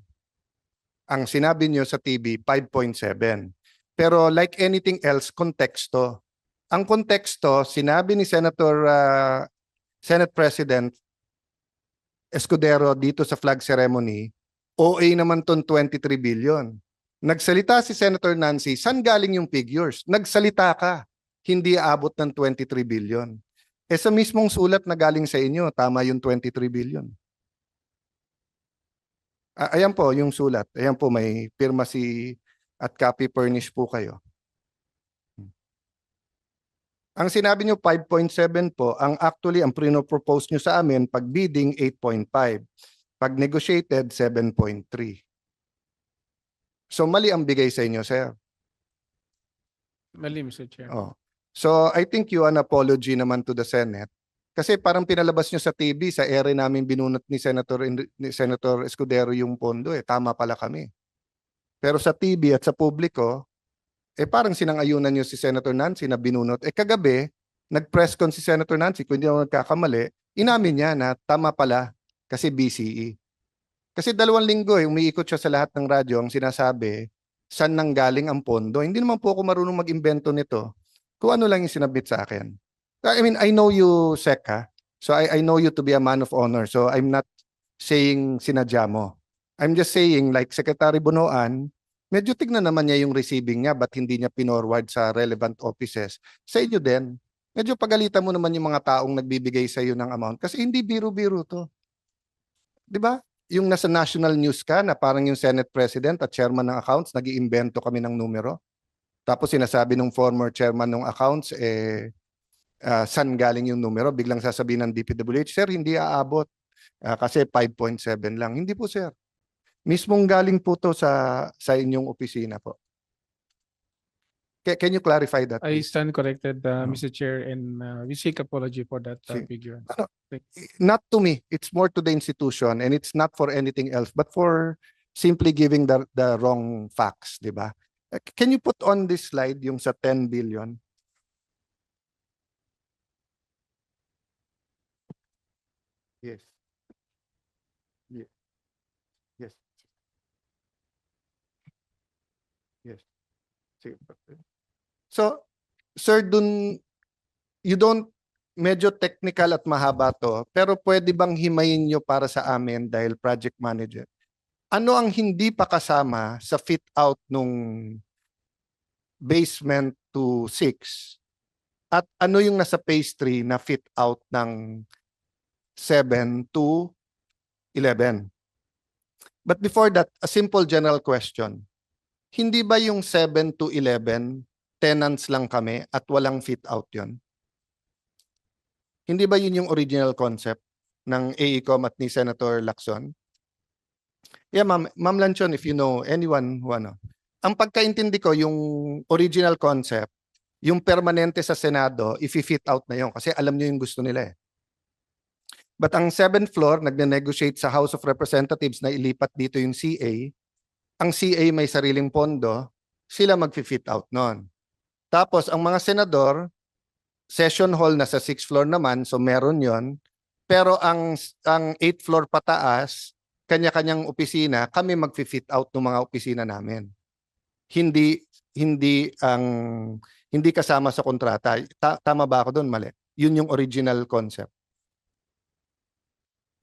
Ang sinabi nyo sa TV, 5.7. Pero like anything else, konteksto. Ang konteksto, sinabi ni Senate President Escudero dito sa flag ceremony, OA naman ton 23 billion. Nagsalita si Senator Nancy, saan galing yung figures? Nagsalita ka, hindi aabot ng 23 billion. Eh sa mismong sulat na galing sa inyo, tama yung 23 billion. Ayan po yung sulat. Ayan po, may pirma si at copy furnish po kayo. Ang sinabi nyo 5.7 po, ang actually ang propose nyo sa amin, pag bidding 8.5. Pag negotiated, 7.3. So mali ang bigay sa inyo, sir. Mali, Mr. Chair. Oh. So I think you an apology naman to the Senate. Kasi parang pinalabas nyo sa TV, sa ere namin binunot ni Senator Escudero yung pondo eh. Tama pala kami. Pero sa TV at sa publiko, eh parang sinang-ayunan nyo si Senator Nancy na binunot. Eh kagabi, nag-press con si Senator Nancy, kung hindi ako nagkakamali, inamin niya na tama pala kasi BCE. Kasi 2 linggo umiikot siya sa lahat ng radyo ang sinasabi, saan nanggaling ang pondo. Hindi naman po ako marunong mag-imbento nito. Kung ano lang yung sinabit sa akin. I mean, I know you, Sec, ha? So I know you to be a man of honor. So I'm not saying sinadya mo. I'm just saying, like Secretary Bunoan, medyo tignan naman niya yung receiving niya, ba't hindi niya pinorward sa relevant offices. Sa inyo din, medyo pagalitan mo naman yung mga taong nagbibigay sa iyo ng amount. Kasi hindi biro-biro to. Di ba? Yung nasa national news ka na parang yung Senate President at Chairman ng accounts, nag-iimbento kami ng numero. Tapos sinasabi ng former Chairman ng accounts, saan galing yung numero? Biglang sasabihin ng DPWH, sir, hindi aabot. Kasi 5.7 lang. Hindi po, sir. Mismong galing po to sa inyong opisina po. Can you clarify that, I please? stand corrected, Oh. Mr. Chair, and we seek apology for that Sige. figure. Ano, not to me, it's more to the institution, and it's not for anything else but for simply giving the wrong facts, di ba? Can you put on this slide yung sa 10 billion? Yes. Ye- Yes. Yes. Sige. So, sir, you don't, medyo technical at mahaba to, pero pwede bang himayin nyo para sa amin dahil project manager? Ano ang hindi pa kasama sa fit out nung basement to 6? At ano yung nasa phase 3 na fit out ng 7 to 11? But before that, a simple general question. Hindi ba yung 7 to 11 tenants lang kami at walang fit out yon? Hindi ba yun yung original concept ng AECOM at ni Senator Lacson? Yeah, Ma'am Lanchon, if you know anyone who ano. Ang pagkaintindi ko, yung original concept, yung permanente sa Senado, if-fit out na yun kasi alam nyo yung gusto nila eh. But ang 7th floor, nagne-negotiate sa House of Representatives na ilipat dito yung CA. Ang CA may sariling pondo, sila mag-fit out nun. Tapos ang mga senador, session hall na sa 6th floor naman, so meron yon. Pero ang 8th floor pataas, kanya-kanyang opisina, kami mag-fit out ng mga opisina namin. Hindi kasama sa kontrata. Tama ba ako doon? Mali. Yun yung original concept.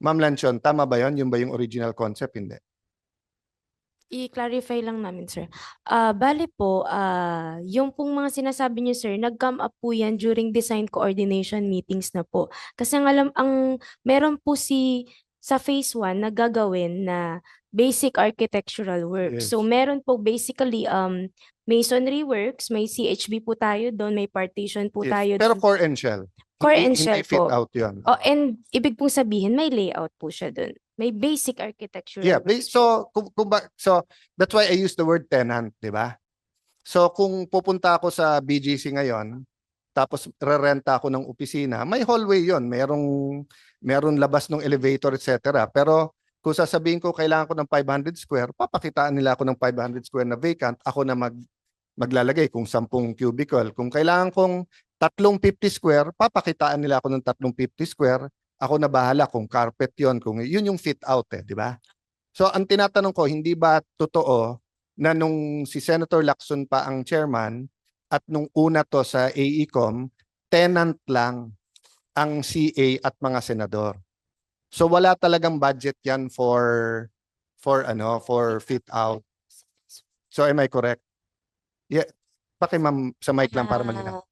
Ma'am Lanchon, tama ba yun? Yun ba yung original concept? Hindi. I-clarify lang namin, sir. Bali po, yung pong mga sinasabi niyo, sir, nag-come up po yan during design coordination meetings na po. Kasi meron po sa phase 1 na gagawin na basic architectural work. Yes. So meron po basically masonry works, may CHB po tayo doon, may partition po Yes. tayo Pero doon. core and shell. Core Hindi- and shell hindi fit po. out yun. Oh, and ibig pong sabihin, may layout po siya doon. May basic architectural Yeah, works. so so that's why I use the word tenant, 'di ba? So kung pupunta ako sa BGC ngayon, tapos rerenta ako ng opisina, may hallway 'yon, merong labas ng elevator, etc. Pero kung sasabihin ko kailangan ko ng 500 square, papakitaan nila ako ng 500 square na vacant, ako na maglalagay kung 10 cubicle. Kung kailangan kong 350 square, papakitaan nila ako ng 350 square. Ako na bahala kung carpet yon, kung yun yung fit out eh, di ba? So ang tinatanong ko, hindi ba totoo na nung si Senator Lacson pa ang chairman at nung una to sa AECOM, tenant lang ang CA at mga senador. So wala talagang budget yan for fit out. So am I correct? Yeah, paki-ma'am sa mic lang para malinaw.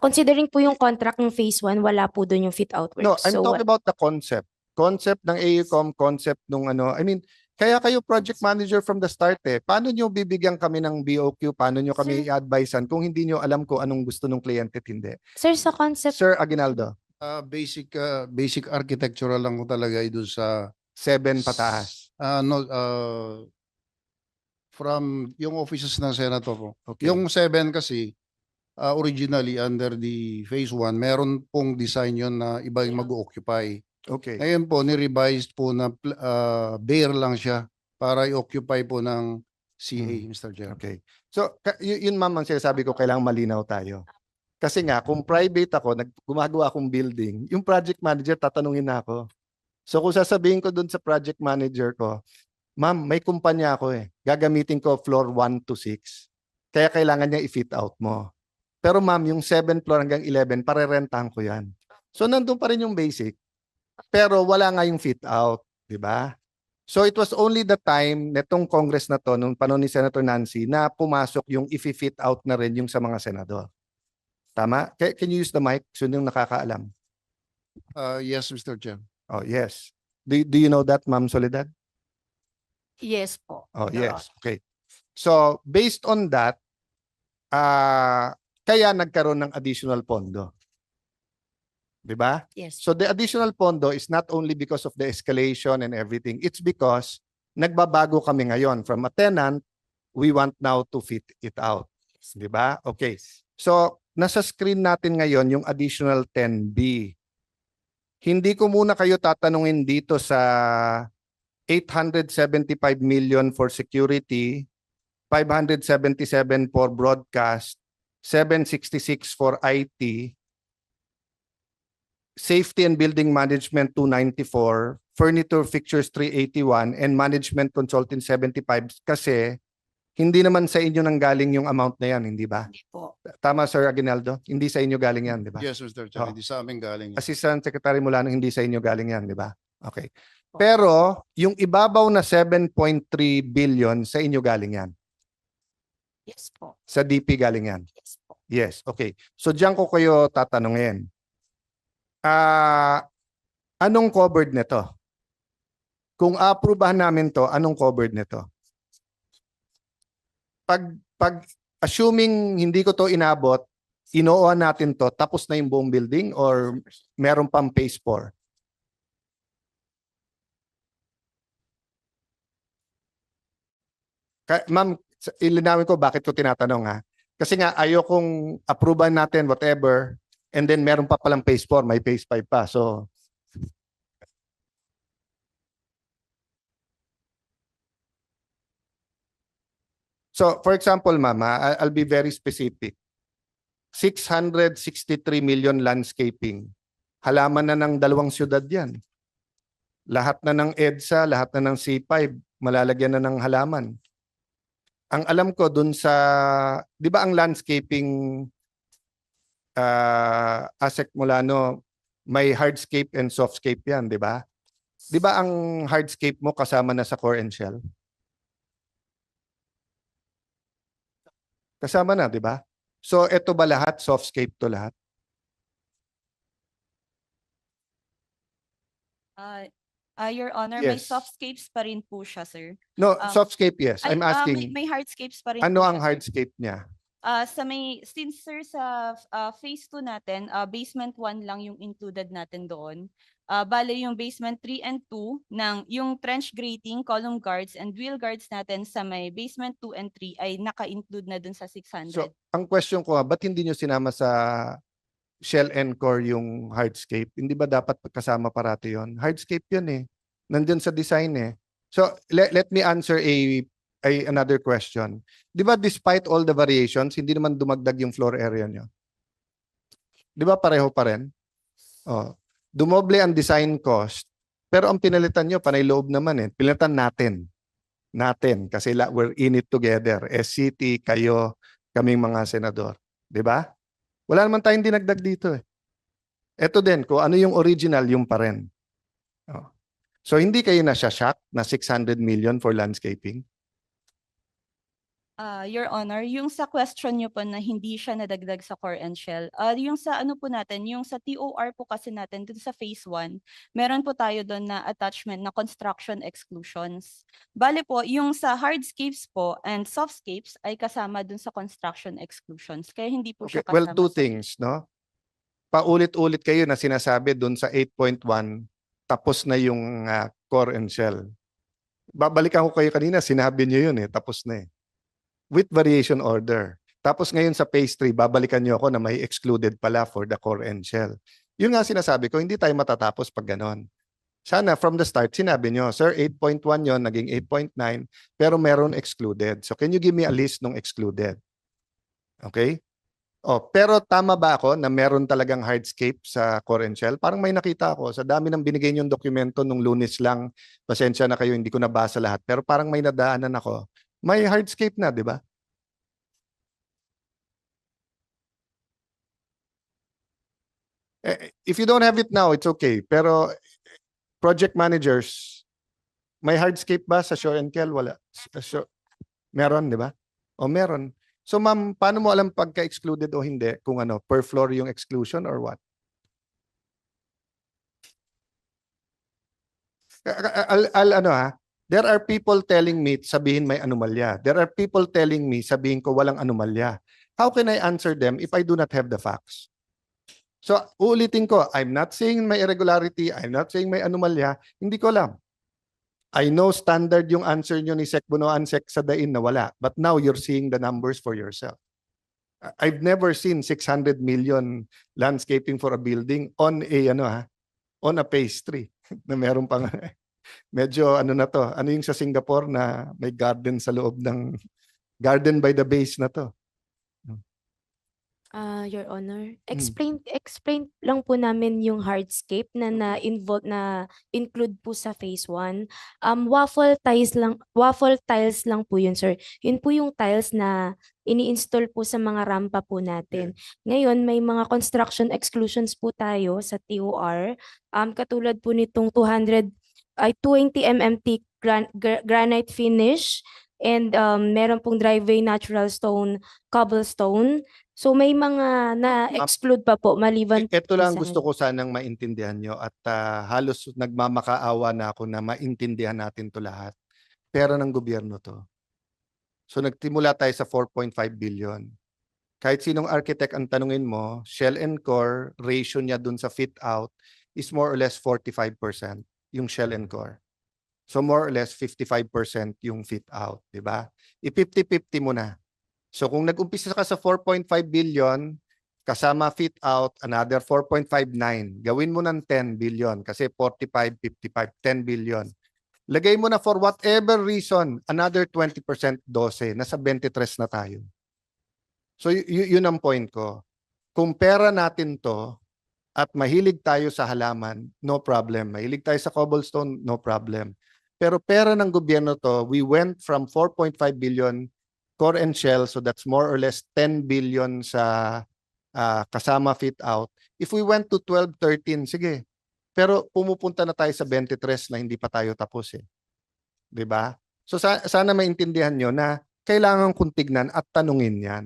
Considering po yung contract ng phase 1, wala po doon yung fit out works. No, I'm So, talking about the concept. Concept ng AECOM, concept nung ano. I mean, kaya kayo project manager from the start eh. Paano nyo bibigyan kami ng BOQ? Paano nyo kami i-advisean kung hindi nyo alam kung anong gusto ng kliyente at hindi? sir, sa concept, Sir Aguinaldo, Basic architectural lang ko talaga doon sa 7 pataas. From yung offices ng Senator ko. Okay. Yung 7 kasi originally under the phase 1, meron pong design yon na iba yung mag-occupy. Okay. Ngayon po, ni-revised po na bare lang siya para i-occupy po ng CA, Mr. Chair. Okay. So, yun ma'am ang sinasabi ko, kailangan malinaw tayo. Kasi nga, kung private ako, gumagawa akong building, yung project manager, tatanungin na ako. So, kung sasabihin ko dun sa project manager ko, ma'am, may kumpanya ako eh. Gagamitin ko floor 1 to 6. Kaya kailangan niya i-fit out mo. Pero ma'am, yung 7th floor hanggang 11, parerentahan ko yan. So, nandun pa rin yung basic. Pero wala nga yung fit out. Diba? So, it was only the time netong Congress na to, nung panahon ni Senator Nancy, na pumasok yung i-fit out na rin yung sa mga senador. Tama? Can you use the mic? So, yung nakakaalam. Yes, Mr. Chair. Oh, yes. Do you know that, Ma'am Soledad? Yes po. Oh, Your yes. Okay. So, based on that, kaya nagkaroon ng additional pondo. Diba? Yes. So, the additional pondo is not only because of the escalation and everything. It's because nagbabago kami ngayon. From a tenant, we want now to fit it out. Di ba? Okay. So, nasa screen natin ngayon yung additional 10B. Hindi ko muna kayo tatanungin dito sa 875 million for security, 577 for broadcast, 766 for IT, safety and building management 294, furniture fixtures 381, and management consulting 75 kasi hindi naman sa inyo nang galing yung amount na yan, hindi ba? Hindi po. Tama, Sir Aguinaldo? Hindi sa inyo galing yan, di ba? Yes, Mr. Chair. Oh. Hindi sa amin galing. yan. Assistant Secretary Mulano, hindi sa inyo galing yan, di ba? Okay. Pero yung ibabaw na 7.3 billion sa inyo galing yan. Yes po. Sa DP galing yan. Yes po. Yes, okay. So diyan ko kayo tatanungin. Anong covered nito? Kung approvehan namin to, anong covered nito? Pag assuming hindi ko to inabot, inooan natin to, tapos na yung buong building or meron pang phase 4? Ma'am, ilinawin ko bakit ko tinatanong ha. Kasi nga ayokong approvean natin whatever and then meron pa palang phase 4, may phase 5 pa. So for example, ma'am, I'll be very specific. 663 million landscaping. Halaman na ng 2 syudad yan. Lahat na ng EDSA, lahat na ng C5, malalagyan na ng halaman. Ang alam ko dun sa, di ba ang landscaping ASEC Mulano, may hardscape and softscape yan, di ba? Di ba ang hardscape mo kasama na sa core and shell? Kasama na, di ba? So, ito ba lahat? Softscape to lahat? Your Honor, may Yes. softscapes pa rin po siya, sir. No, Um, softscape, yes. Ay, I'm asking, may hardscapes pa rin ano po ang siya, sir. hardscape niya? Since sir sa phase 2 natin, basement 1 lang yung included natin doon. Bale yung basement 3 and 2 ng yung trench grating, column guards and wheel guards natin sa may basement 2 and 3 ay naka-include na dun sa 600. So, ang question ko, ba't hindi nyo sinama sa shell and core yung hardscape? Hindi ba dapat kasama parati yon? Hardscape yun eh. Nandun sa design eh. So, let me answer another question. Di ba despite all the variations, hindi naman dumagdag yung floor area nyo? Di ba pareho pa rin? Oh. Dumoble ang design cost, pero ang pinalitan nyo, panay loob naman eh. Pinalitan natin. Kasi we're in it together. SCT, kayo, kaming mga senador. Di ba? Wala naman tayong dinagdag dito eh. Ito din, kung ano yung original, yung pa rin. Oh. So hindi kayo na-shock na 600 million for landscaping? Your Honor, yung sa question nyo po na hindi siya nadagdag sa core and shell, yung sa ano po natin, yung sa TOR po kasi natin, dun sa phase 1, meron po tayo doon na attachment na construction exclusions. Bale po, yung sa hardscapes po and softscapes ay kasama dun sa construction exclusions. Kaya hindi po Okay. siya kasama Well, two sa- things, no? Paulit-ulit kayo na sinasabi dun sa 8.1, tapos na yung core and shell. Babalikan ko kayo kanina, sinabi niyo yun eh, tapos na eh. With variation order. Tapos ngayon sa phase 3, babalikan niyo ako na may excluded pala for the core and shell. Yun nga sinasabi ko, hindi tayo matatapos pag ganon. Sana from the start, sinabi niyo, sir, 8.1 yon naging 8.9, pero meron excluded. So can you give me a list ng excluded? Okay? Oh, pero tama ba ako na meron talagang hardscape sa core and shell? Parang may nakita ako sa dami ng binigay niyong dokumento nung Lunes lang. Pasensya na kayo, hindi ko nabasa lahat. Pero parang may nadaanan ako. May hardscape na, di ba? If you don't have it now, it's okay. Pero project managers, may hardscape ba sa Shore and Kel? Wala. Meron, di ba? O meron. So ma'am, paano mo alam pagka-excluded o hindi? Kung ano, per floor yung exclusion or what? There are people telling me, sabihin may anomalya. There are people telling me, sabihin ko walang anomalya. How can I answer them if I do not have the facts? So, uulitin ko, I'm not saying may irregularity, I'm not saying may anomalya, hindi ko alam. I know standard yung answer nyo ni Sec Bunoan, Sec Sadain na wala. But now you're seeing the numbers for yourself. I've never seen 600 million landscaping for a building on a phase 3 na meron pang medyo ano na to. Ano yung sa Singapore na may garden sa loob ng garden by the base na to. Your Honor, explain lang po namin yung hardscape na include po sa phase 1. Waffle tiles lang po yun, sir. Yun po yung tiles na ini-install po sa mga rampa po natin. Ngayon, may mga construction exclusions po tayo sa TOR. Katulad po nitong 20 mmT granite finish, and meron pong driveway natural stone, cobblestone. So may mga na-exclude pa po maliban Ito po lang sa gusto ko sanang maintindihan nyo at halos nagmamakaawa na ako na maintindihan natin to lahat. Pera ng gobyerno to. So nagtimula tayo sa 4.5 billion. Kahit sinong architect ang tanungin mo, shell and core, ratio niya dun sa fit out is more or less 45% yung shell and core. So more or less 55% yung fit out, di ba? I-50-50 mo na. So kung nag-umpisa ka sa 4.5 billion, kasama fit out, another 4.59. Gawin mo ng 10 billion kasi 45, 55, 10 billion. Lagay mo na for whatever reason, another 20%, 12. Nasa 23 na tayo. So yun ang point ko. Kung pera natin to at mahilig tayo sa halaman, no problem. Mahilig tayo sa cobblestone, no problem. Pero pera ng gobyerno to, we went from 4.5 billion core and shell, so that's more or less 10 billion sa kasama fit out. If we went to 12, 13, sige. Pero pumupunta na tayo sa 23 na hindi pa tayo tapos eh. 'Di ba? So sana maintindihan nyo na kailangan kong tignan at tanungin 'yan.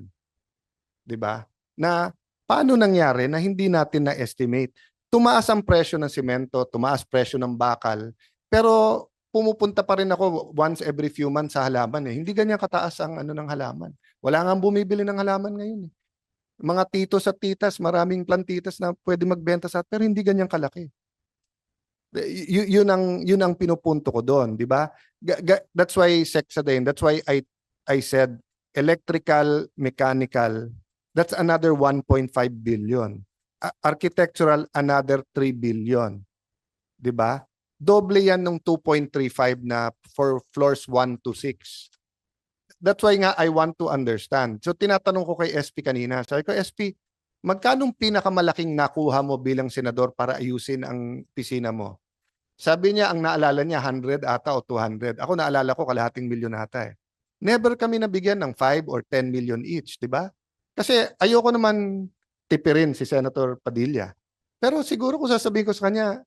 'Di ba? Na paano nangyari na hindi natin na-estimate? Tumaas ang presyo ng semento, tumaas presyo ng bakal, pero pumupunta pa rin ako once every few months sa halaman eh. Hindi ganyan kataas ang ng halaman. Wala nga bumibili ng halaman ngayon eh. Mga titos at titas, maraming plantitas na pwede magbenta sa pero hindi ganyan kalaki. Yun ang pinupunto ko doon, di ba? That's why Sexadine, that's why I said electrical, mechanical, that's another 1.5 billion. Architectural, another 3 billion. Di ba? Doble yan ng 2.35 na for floors 1 to 6. That's why nga I want to understand. So tinatanong ko kay SP kanina. Sabi ko, SP, magkanong pinakamalaking nakuha mo bilang senador para ayusin ang pisina mo? Sabi niya, ang naalala niya 100 ata o 200. Ako naalala ko kalahating milyon ata eh. Never kami nabigyan ng 5 or 10 million each, di ba? Kasi ayoko naman tipirin si Senator Padilla. Pero siguro kung sasabihin ko sa kanya,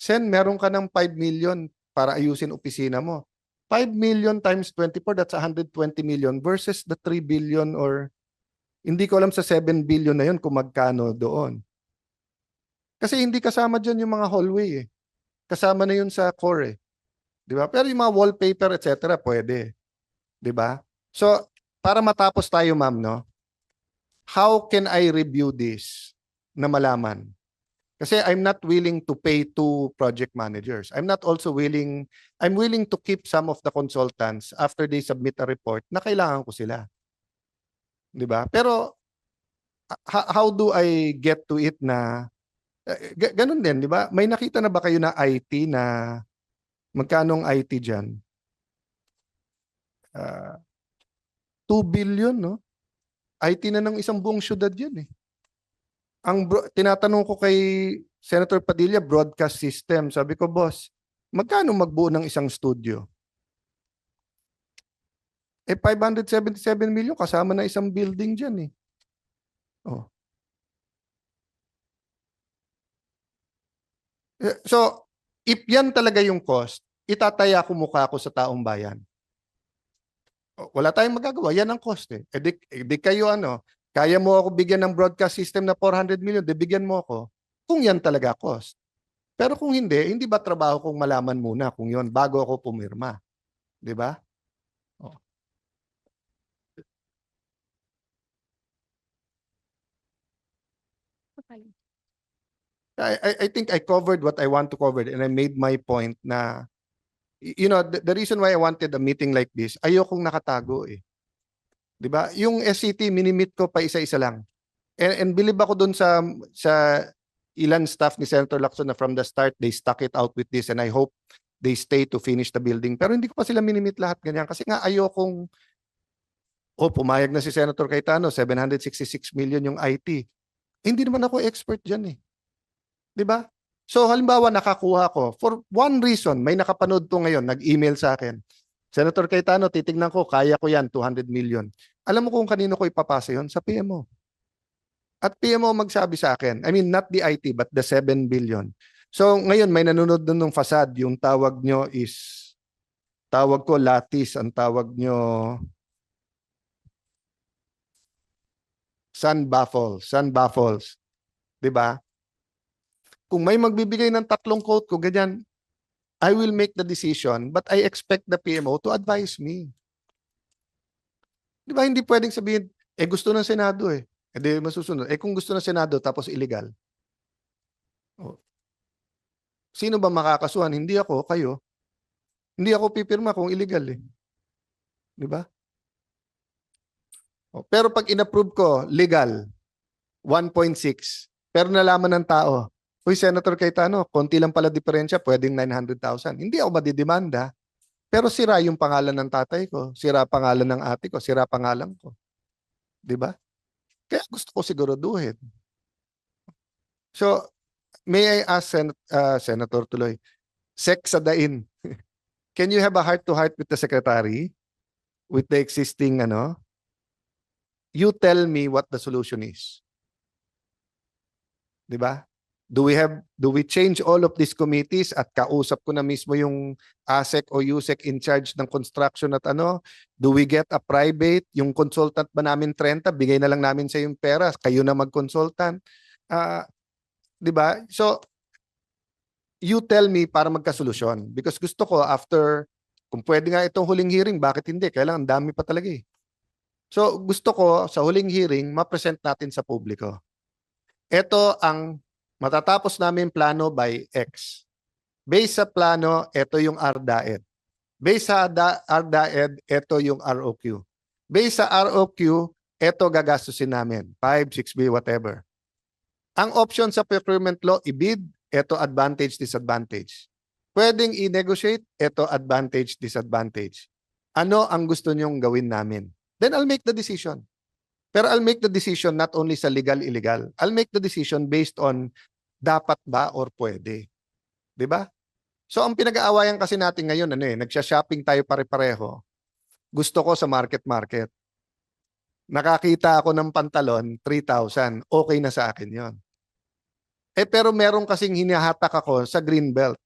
Sen, meron ka ng 5 million para ayusin opisina mo. 5 million times 24, that's 120 million versus the 3 billion or hindi ko alam sa 7 billion na yun kung magkano doon. Kasi hindi kasama dyan yung mga hallway eh. Kasama na yun sa core eh. Di ba? Pero yung mga wallpaper, etc. pwede. Di ba? So, para matapos tayo ma'am, no? How can I review this na malaman? Kasi I'm not willing to pay 2 project managers. I'm willing to keep some of the consultants after they submit a report na kailangan ko sila. 'Di ba? Pero how do I get to it na ganun din, 'di ba? May nakita na ba kayo na IT na magkano ang IT diyan? 2 billion, no? IT na ng isang buong syudad 'yan eh. Tinatanong ko kay Senator Padilla, broadcast system. Sabi ko, boss, magkano magbuo ng isang studio? 577 million kasama na isang building dyan eh. Oh. So, if yan talaga yung cost, itataya ko mukha ko sa taong bayan. Wala tayong magagawa. Yan ang cost eh. Di kayo kaya mo ako bigyan ng broadcast system na 400 million, bigyan mo ako kung yan talaga cost. Pero kung hindi ba trabaho kong malaman muna kung yon bago ako pumirma? Di ba? Oh. I think I covered what I want to cover and I made my point na You know, the reason why I wanted a meeting like this, ayokong nakatago eh. 'Di ba? Yung SCT minimit ko pa isa-isa lang. And believe ako dun sa ilan staff ni Senator Lacson na from the start they stuck it out with this, and I hope they stay to finish the building. Pero hindi ko pa sila minimit lahat ganyan kasi nga ayokong pumayag na si Senator Cayetano, 766 million yung IT. Hindi naman ako expert diyan eh. 'Di ba? So halimbawa nakakuha ko, for one reason, may nakapanood to ngayon, nag-email sa akin. Senator Cayetano, titignan ko, kaya ko yan, 200 million. Alam mo kung kanino ko ipapasa yon? Sa PMO. At PMO magsabi sa akin, I mean not the IT but the 7 billion. So ngayon may nanonood dun ng facade, yung tawag nyo is, tawag ko lattice, ang tawag nyo sun baffles. 'Di ba? Kung may magbibigay ng 3 quote ko, ganyan, I will make the decision, but I expect the PMO to advise me. Di ba, hindi pwedeng sabihin, gusto ng Senado eh. Hindi masusunod. Kung gusto ng Senado, tapos illegal. Sino ba makakasuhan? Hindi ako, kayo. Hindi ako pipirma kung illegal eh. Di ba? Pero pag inapprove ko, legal, 1.6. Pero nalaman ng tao, uy, Senator Cayetano, konti lang pala diferensya, pwedeng 900,000. Hindi ako madidemanda, pero sira yung pangalan ng tatay ko, sira pangalan ng ate ko, sira pangalan ko. Di ba? Kaya gusto ko siguraduhin. So, may I ask Senator Tuloy, Sec sa dain, can you have a heart-to-heart with the Secretary, with the existing, you tell me what the solution is. Di ba? Do we change all of these committees at kausap ko na mismo yung ASEC o USEC in charge ng construction at Do we get a private, yung consultant ba namin 30, bigay na lang namin sa yung pera, kayo na mag-consultant. Di ba? So, you tell me para magkasolusyon. Because gusto ko after, kung pwede nga itong huling hearing, bakit hindi? Kailangan dami pa talaga eh. So, gusto ko sa huling hearing, ma-present natin sa publiko. Ito ang matatapos namin plano by X. Based sa plano, ito yung RDAED. Based sa RDAED, ito yung ROQ. Based sa ROQ, ito gagastusin namin. 5, 6B, whatever. Ang option sa procurement law, i-bid, ito advantage, disadvantage. Pwedeng i-negotiate, ito advantage, disadvantage. Ano ang gusto nyong gawin namin? Then I'll make the decision. Pero I'll make the decision not only sa legal, illegal. I'll make the decision based on dapat ba or pwede. 'Di ba? So ang pinag-aawayan kasi natin ngayon nagsha-shopping tayo pare-pareho. Gusto ko sa market. Nakakita ako ng pantalon 3,000, okay na sa akin 'yon. Pero meron kasing hinahatak ako sa Greenbelt.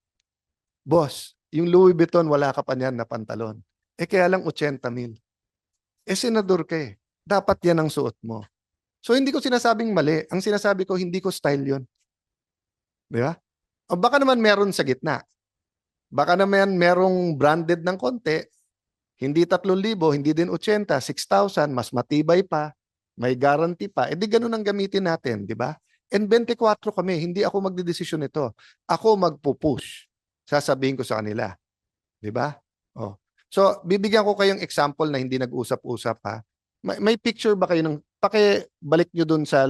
Boss, yung Louis Vuitton wala ka pa niyan na pantalon. Kaya lang 80,000. Senador ka eh. Dapat yan ang suot mo. So hindi ko sinasabing mali. Ang sinasabi ko, hindi ko style 'yon. Di ba? O baka naman meron sa gitna. Baka naman merong branded ng konti, hindi 3,000, hindi din 80, 6,000, mas matibay pa, may guarantee pa. Di ganun ang gamitin natin, di ba? And 24 kami, hindi ako magdedesisyon nito. Ako magpupush. Sasabihin ko sa kanila. Di ba? So, bibigyan ko kayong example na hindi nag-usap-usap ha. May picture ba kayo ng, pakibalik nyo dun sa,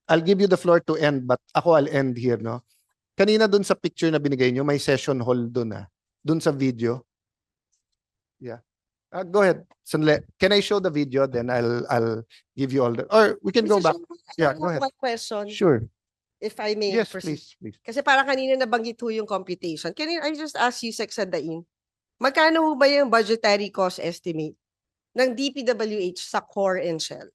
I'll give you the floor to end, but ako I'll end here, no? Kanina dun sa picture na binigay nyo, may session hall dun, dun sa video. Yeah. Go ahead. Sandali. Can I show the video? Then I'll give you all the, or we can go back. Yeah, go ahead. One question, Sure. if I may Yes, proceed. please. Kasi parang kanina nabanggit ho yung computation. Can I just ask you, Sec Sandain, magkano ho ba yung budgetary cost estimate ng DPWH sa core and shell?